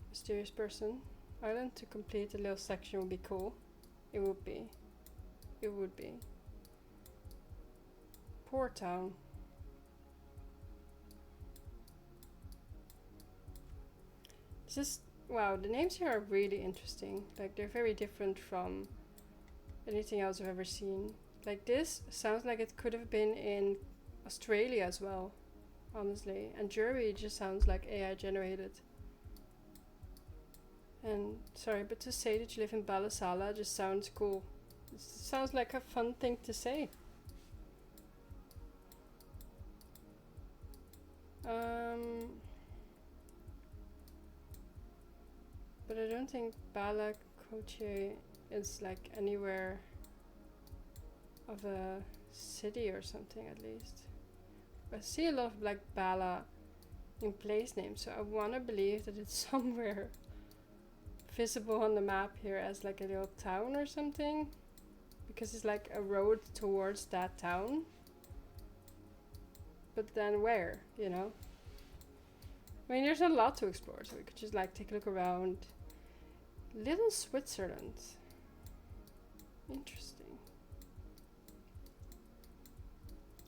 Mysterious person. Island to complete a little section would be cool. It would be. It would be. Poor town. This is, wow, the names here are really interesting. Like, they're very different from anything else I've ever seen. Like, this sounds like it could have been in Australia as well, honestly. And Jury just sounds like AI generated. And sorry, but to say that you live in Balasala just sounds cool. It sounds like a fun thing to say. But I don't think Balakoche is like anywhere of a city or something, at least. I see a lot of like Bala in place names, so I want to believe that it's somewhere visible on the map here as like a little town or something, because it's like a road towards that town. But then where, you know? I mean, there's a lot to explore, so we could just like take a look around. Little Switzerland. Interesting.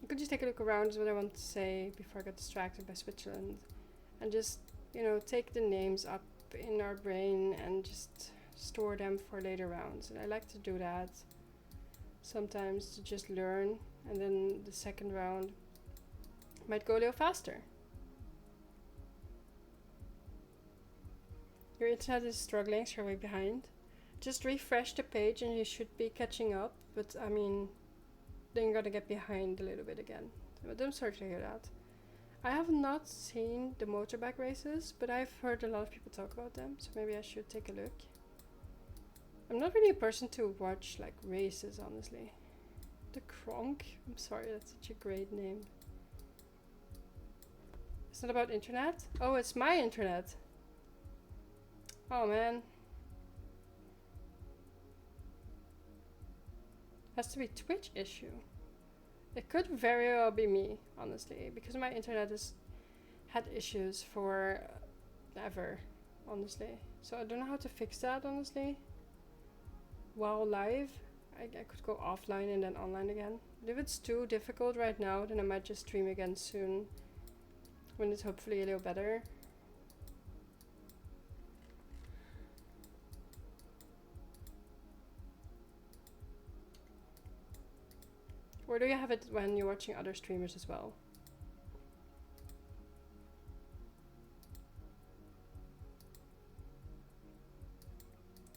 You could just take a look around is what I want to say before I get distracted by Switzerland. And just, you know, take the names up in our brain and just store them for later rounds. And I like to do that sometimes to just learn, and then the second round might go a little faster. Your internet is struggling, so you're way behind. Just refresh the page and you should be catching up, but I mean, then you're gonna get behind a little bit again. But I'm sorry to hear that. I have not seen the motorbike races, but I've heard a lot of people talk about them, so maybe I should take a look. I'm not really a person to watch like races, honestly. The Kronk? I'm sorry, that's such a great name. It's not about internet? Oh, it's my internet. Oh man. Has to be Twitch issue. It could very well be me, honestly, because my internet has had issues for ever, honestly. So I don't know how to fix that, honestly. While live, I could go offline and then online again. But if it's too difficult right now, then I might just stream again soon, when it's hopefully a little better. Or do you have it when you're watching other streamers as well?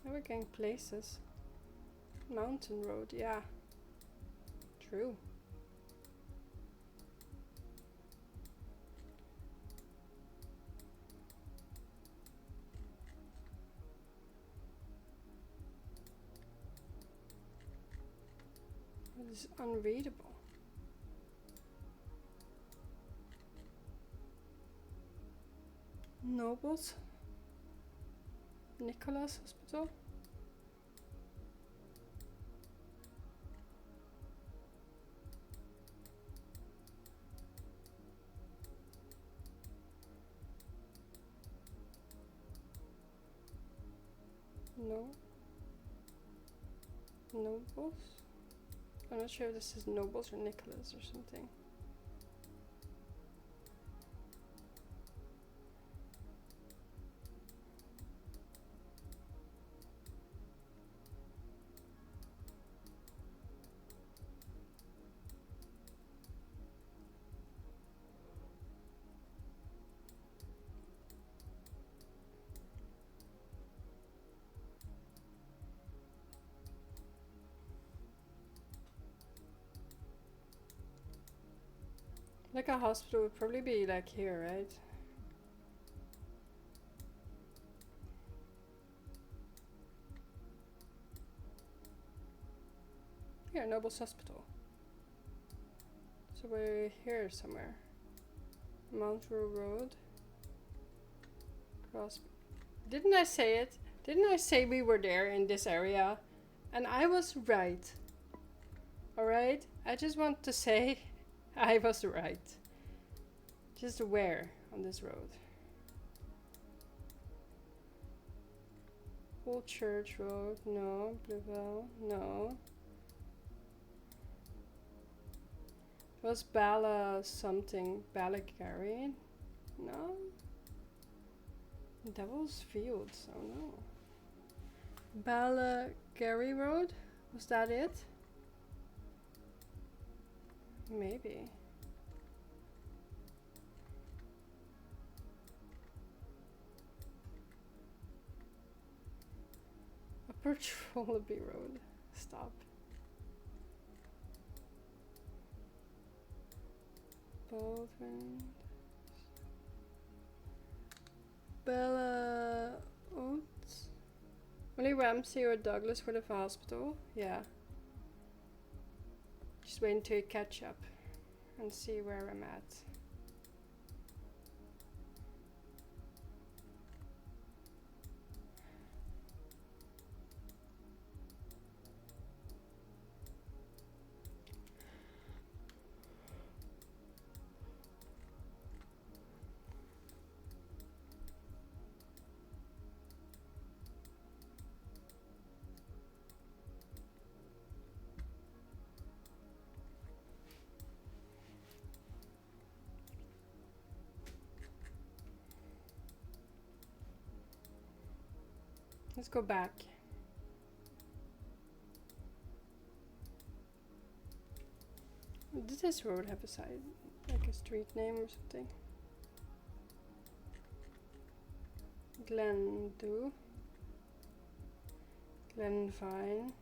Now we're getting places. Mountain road, yeah. True. It is unreadable. Nobles? Nicholas Hospital? No. Nobles? I'm not sure if this is Nobles or Nicholas or something. Like a hospital would probably be like here, right? Here, Nobles Hospital. So we're here somewhere. Mount Row Road. Cross. Didn't I say it? Didn't I say we were there in this area? And I was right. Alright? I just want to say I was right. Just where on this road? Old Church Road, no. Bluebell, no. It was Bala something. Balagary? No. Devil's Fields, oh no. Balagary Road? Was that it? Maybe. Upper Trollaby Road. Stop. Baldwin. Bella Oats. Only Ramsey or Douglas for the hospital? Yeah. Just waiting to catch up and see where I'm at. Let's go back. this road have a side, like a street name or something? Glendu. Glenvine.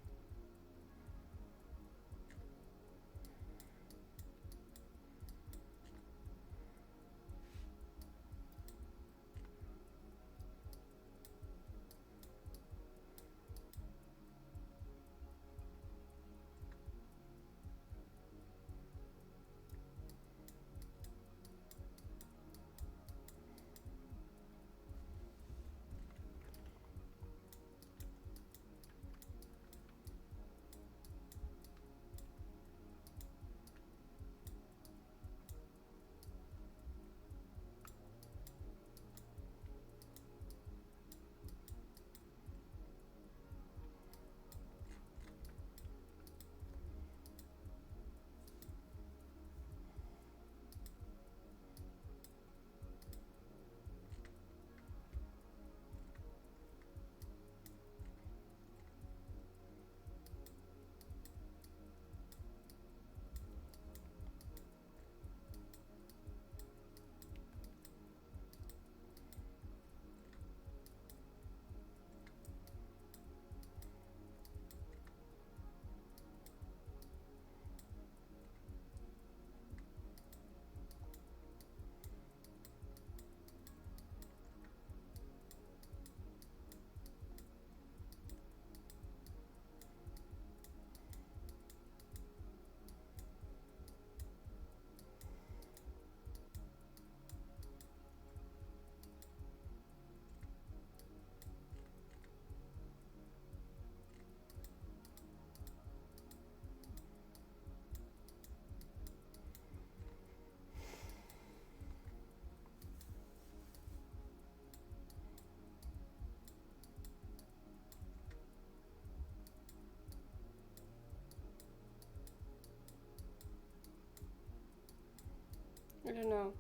I don't know.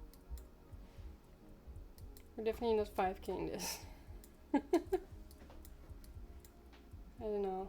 We're definitely not 5K'ing this. I don't know.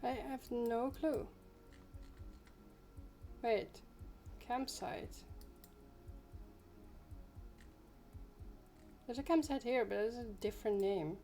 I have no clue. Wait, campsite. There's a campsite here, but it's a different name.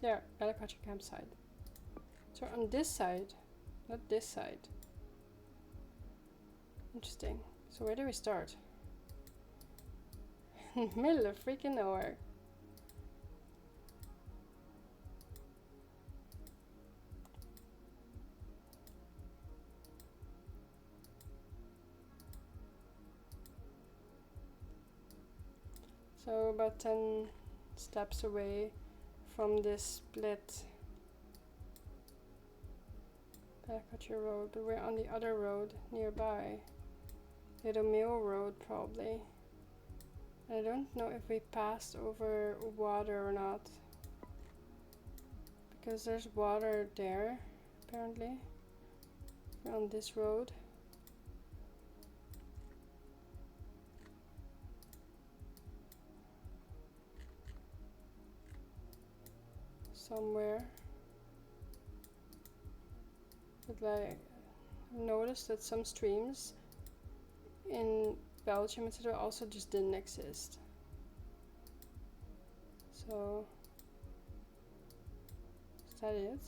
There, agriculture campsite. So on this side, not this side. Interesting. So where do we start? Middle of freaking nowhere. So about 10 steps away from this split agriculture road, but we're on the other road nearby. Little Mill Road probably. I don't know if we passed over water or not, because there's water there apparently. We're on this road. Somewhere. But like, I've noticed that some streams in Belgium, etc., also just didn't exist. So, is that it?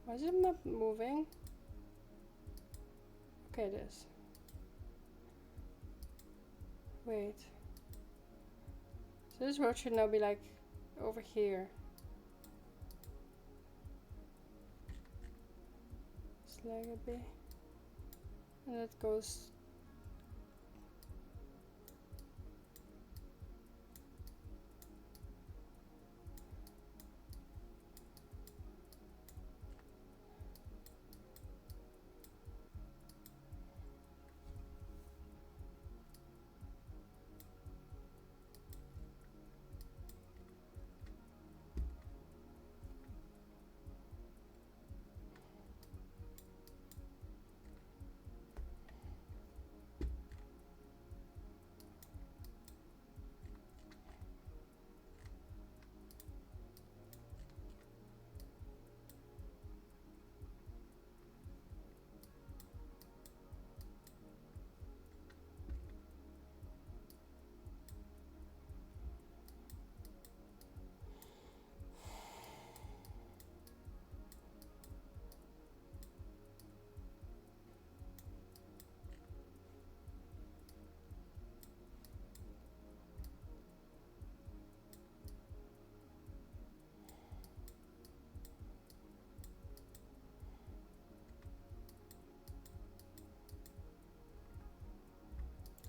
Why is it not moving? Okay, it is. Wait. So this road should now be like over here. Slaggerby. And that goes.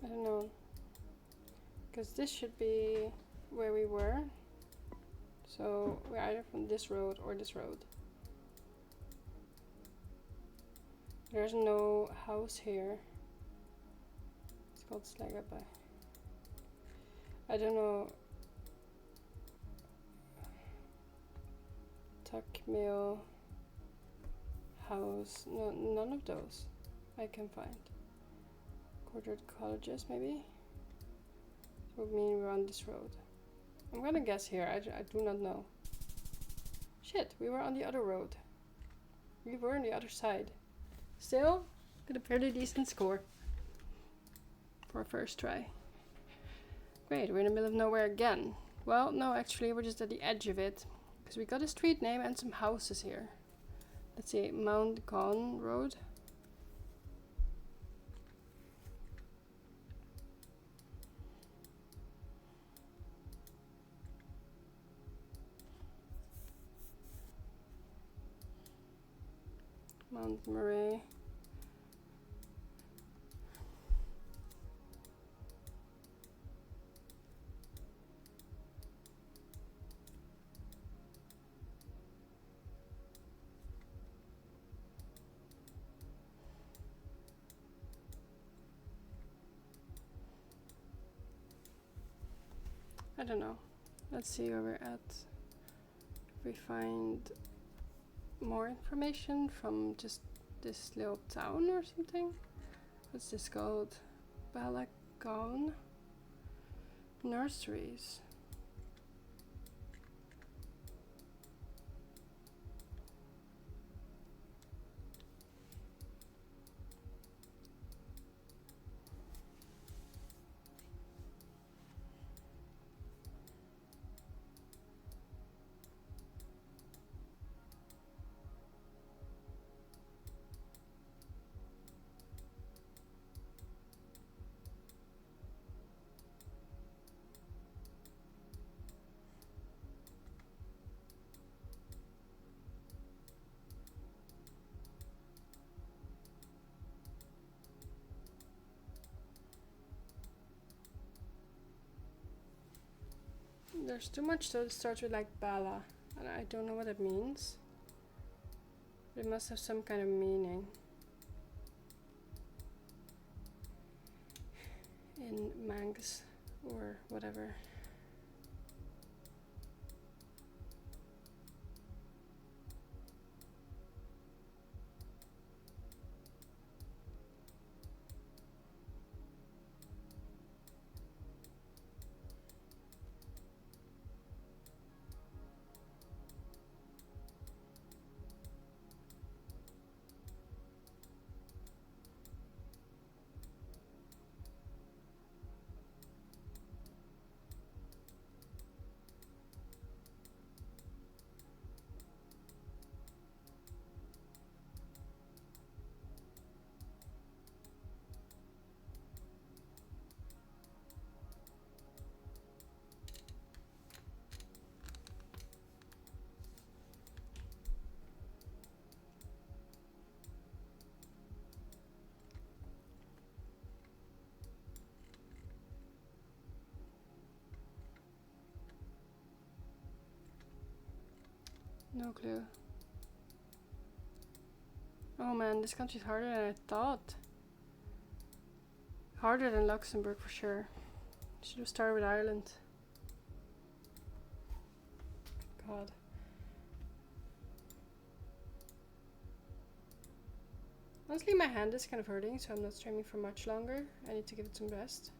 I don't know. Because this should be where we were. So we're either from this road or this road. There's no house here. It's called Slaggerby. I don't know. Tuck Mill house. No, none of those I can find. Quartered cottages, maybe? So would mean we're on this road. I'm gonna guess here. I do not know. Shit, we were on the other road. We were on the other side. Still, got a fairly decent score for a first try. Great, we're in the middle of nowhere again. Well, no, actually, we're just at the edge of it. Because we got a street name and some houses here. Let's see, Mount Gone Road. Mount Murray. I don't know. Let's see where we're at. If we find more information from just this little town or something. What's this called? Balagon Nurseries. There's too much that starts with like Bala, and I don't know what it means. It must have some kind of meaning. In Manx or whatever. No clue. Oh man, this country's harder than I thought. Harder than Luxembourg for sure. Should have started with Ireland. God. Honestly, my hand is kind of hurting, so I'm not streaming for much longer. I need to give it some rest.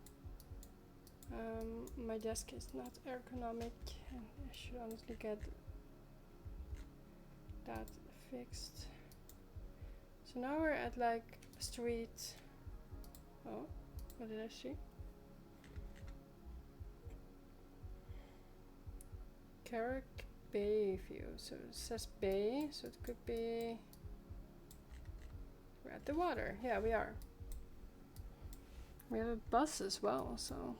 My desk is not ergonomic, and I should honestly get that fixed. So now we're at like street. Oh, what did I see? Carrick Bay view. So it says bay, so it could be. We're at the water. Yeah, we are. We have a bus as well, so.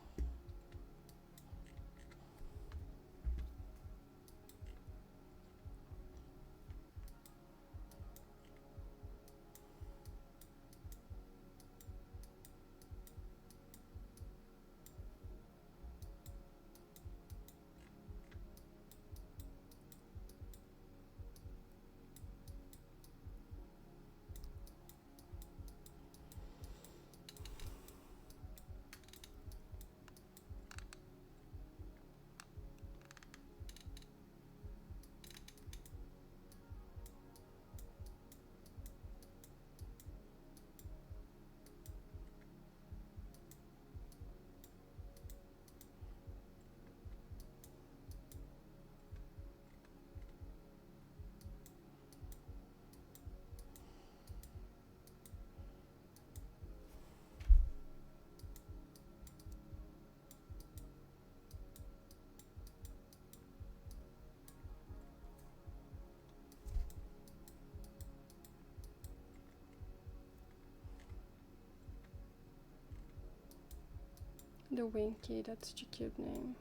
The Winky, that's such a cute name.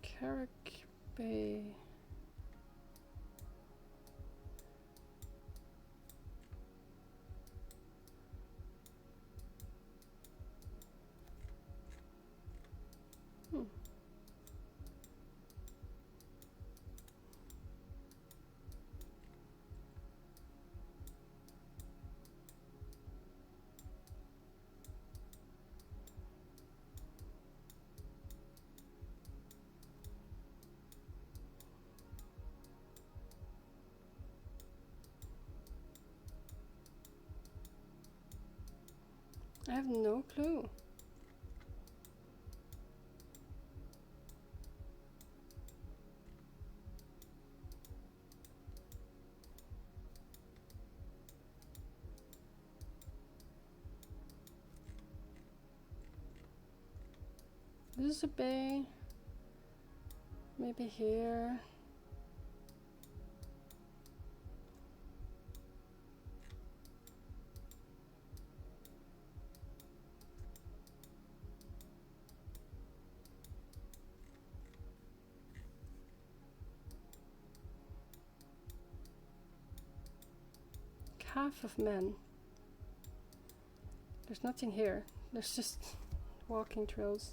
Carrick Bay. I have no clue. This is a bay. Maybe here. Half of men. There's nothing here. There's just walking trails.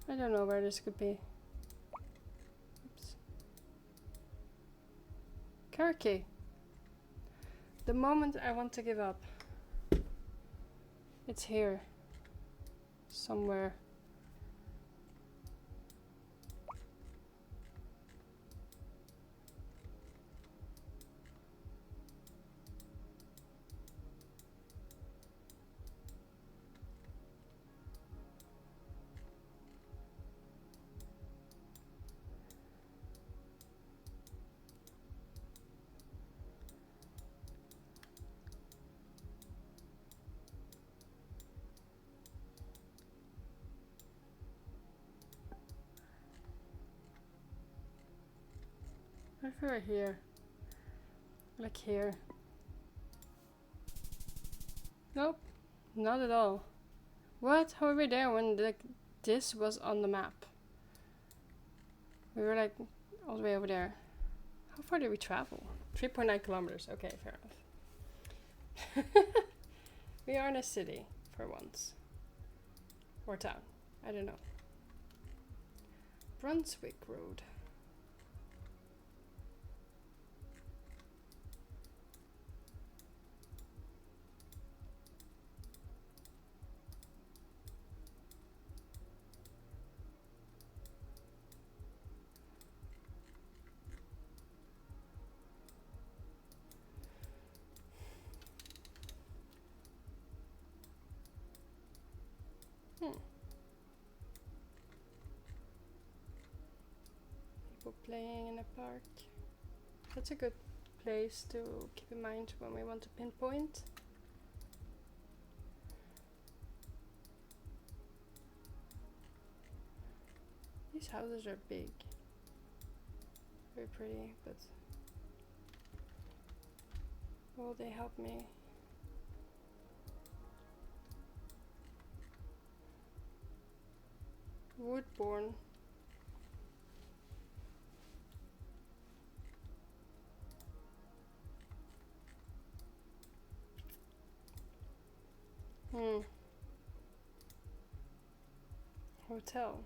I don't know where this could be. Oops. Turkey. The moment I want to give up. It's here. Somewhere. What if we were here? Like here? Nope, not at all. What? How were we there when like this was on the map? We were like all the way over there. How far did we travel? 3.9 kilometers. Okay, fair enough. We are in a city for once. Or town. I don't know. Brunswick Road. People playing in a park. That's a good place to keep in mind when we want to pinpoint. These houses are big. Very pretty, but will they help me? Woodbourne. Hotel.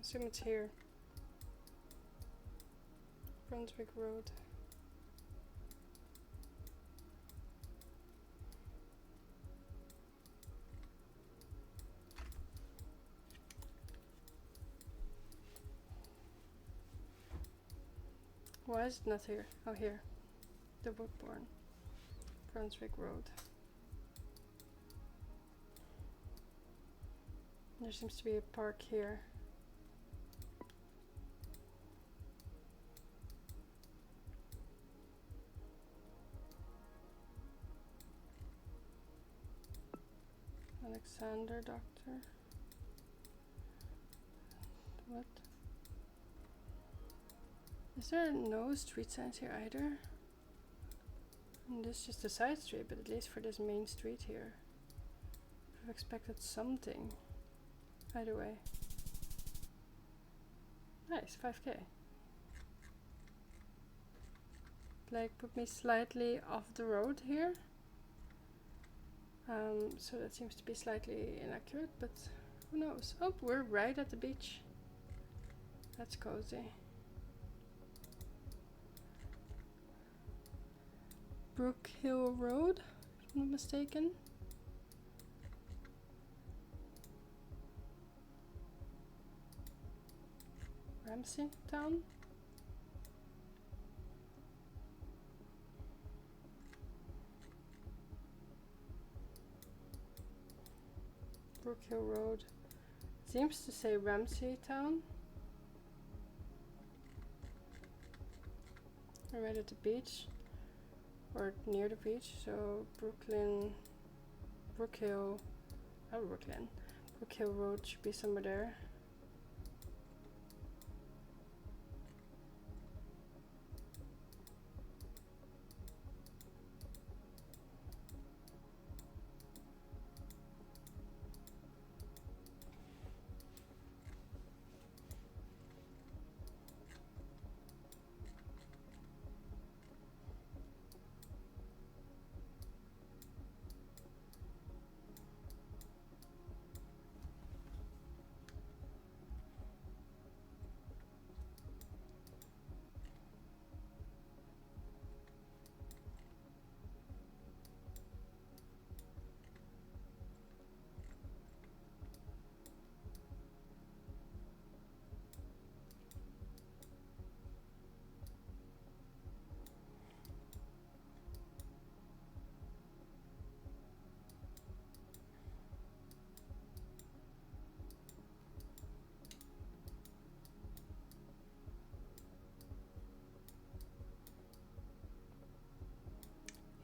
Assume it's here. Brunswick Road. Why is it not here? Oh, here. The Woodbourne. Brunswick Road. There seems to be a park here. Alexander Doctor. What? Is there no street signs here either? And this is just a side street, but at least for this main street here. I've expected something. Either way. Nice, 5k. Like, put me slightly off the road here. So that seems to be slightly inaccurate, but who knows? Oh, we're right at the beach. That's cozy. Brook Hill Road, if I'm not mistaken. Ramsey Town. Brook Hill Road. Seems to say Ramsey Town. We're right at the beach. Or near the beach, so Brook Hill Road should be somewhere there.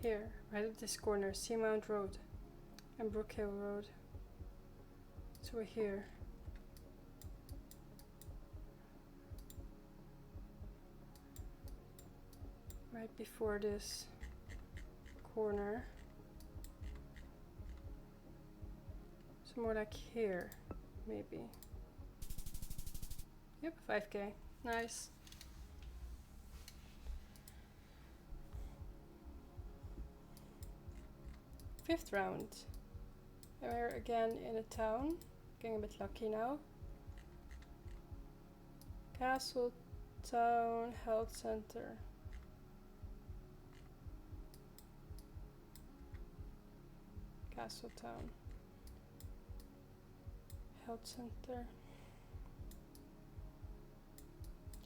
Here, right at this corner, Seamount Road and Brookhill Road. So we're here. Right before this corner. So more like here, maybe. Yep, 5k. Nice. Fifth round. And we're again in a town. Getting a bit lucky now. Castle Town Health Center. Castle Town Health Center.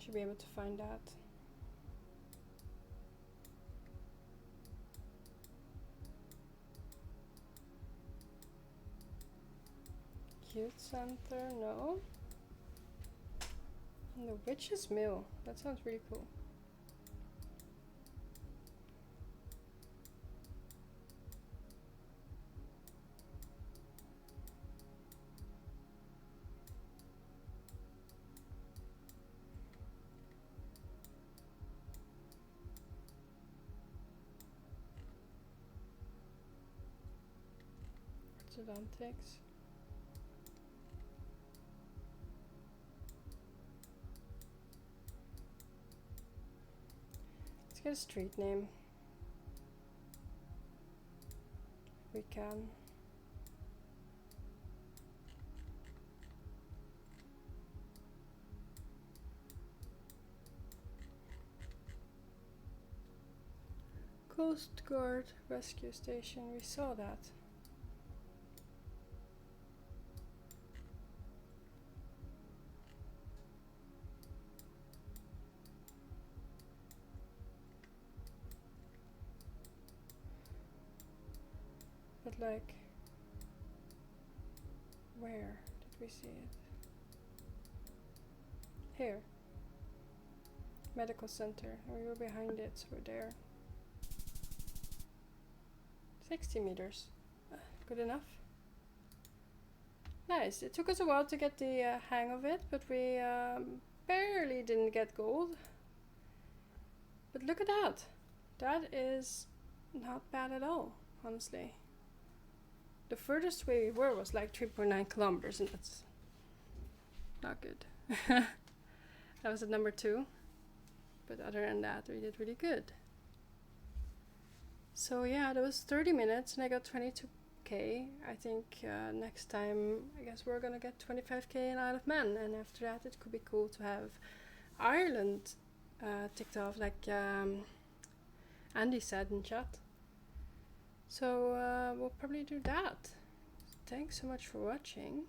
Should be able to find that. Youth Center, no. And the Witch's Mill. That sounds really cool. Orthodontics. Let's get a street name. If we can. Coast Guard Rescue Station, we saw that. But like, where did we see it? Here. Medical Center. We were behind it, so we're there. 60 meters. Good enough. Nice. It took us a while to get the hang of it, but we barely didn't get gold. But look at that. That is not bad at all, honestly. The furthest way we were was like 3.9 kilometers, and that's not good. That was at number 2. But other than that, we did really good. So yeah, that was 30 minutes and I got 22k. I think next time, I guess we're gonna get 25k in Isle of Man. And after that, it could be cool to have Ireland ticked off, like Andy said in chat. So we'll probably do that. Thanks so much for watching.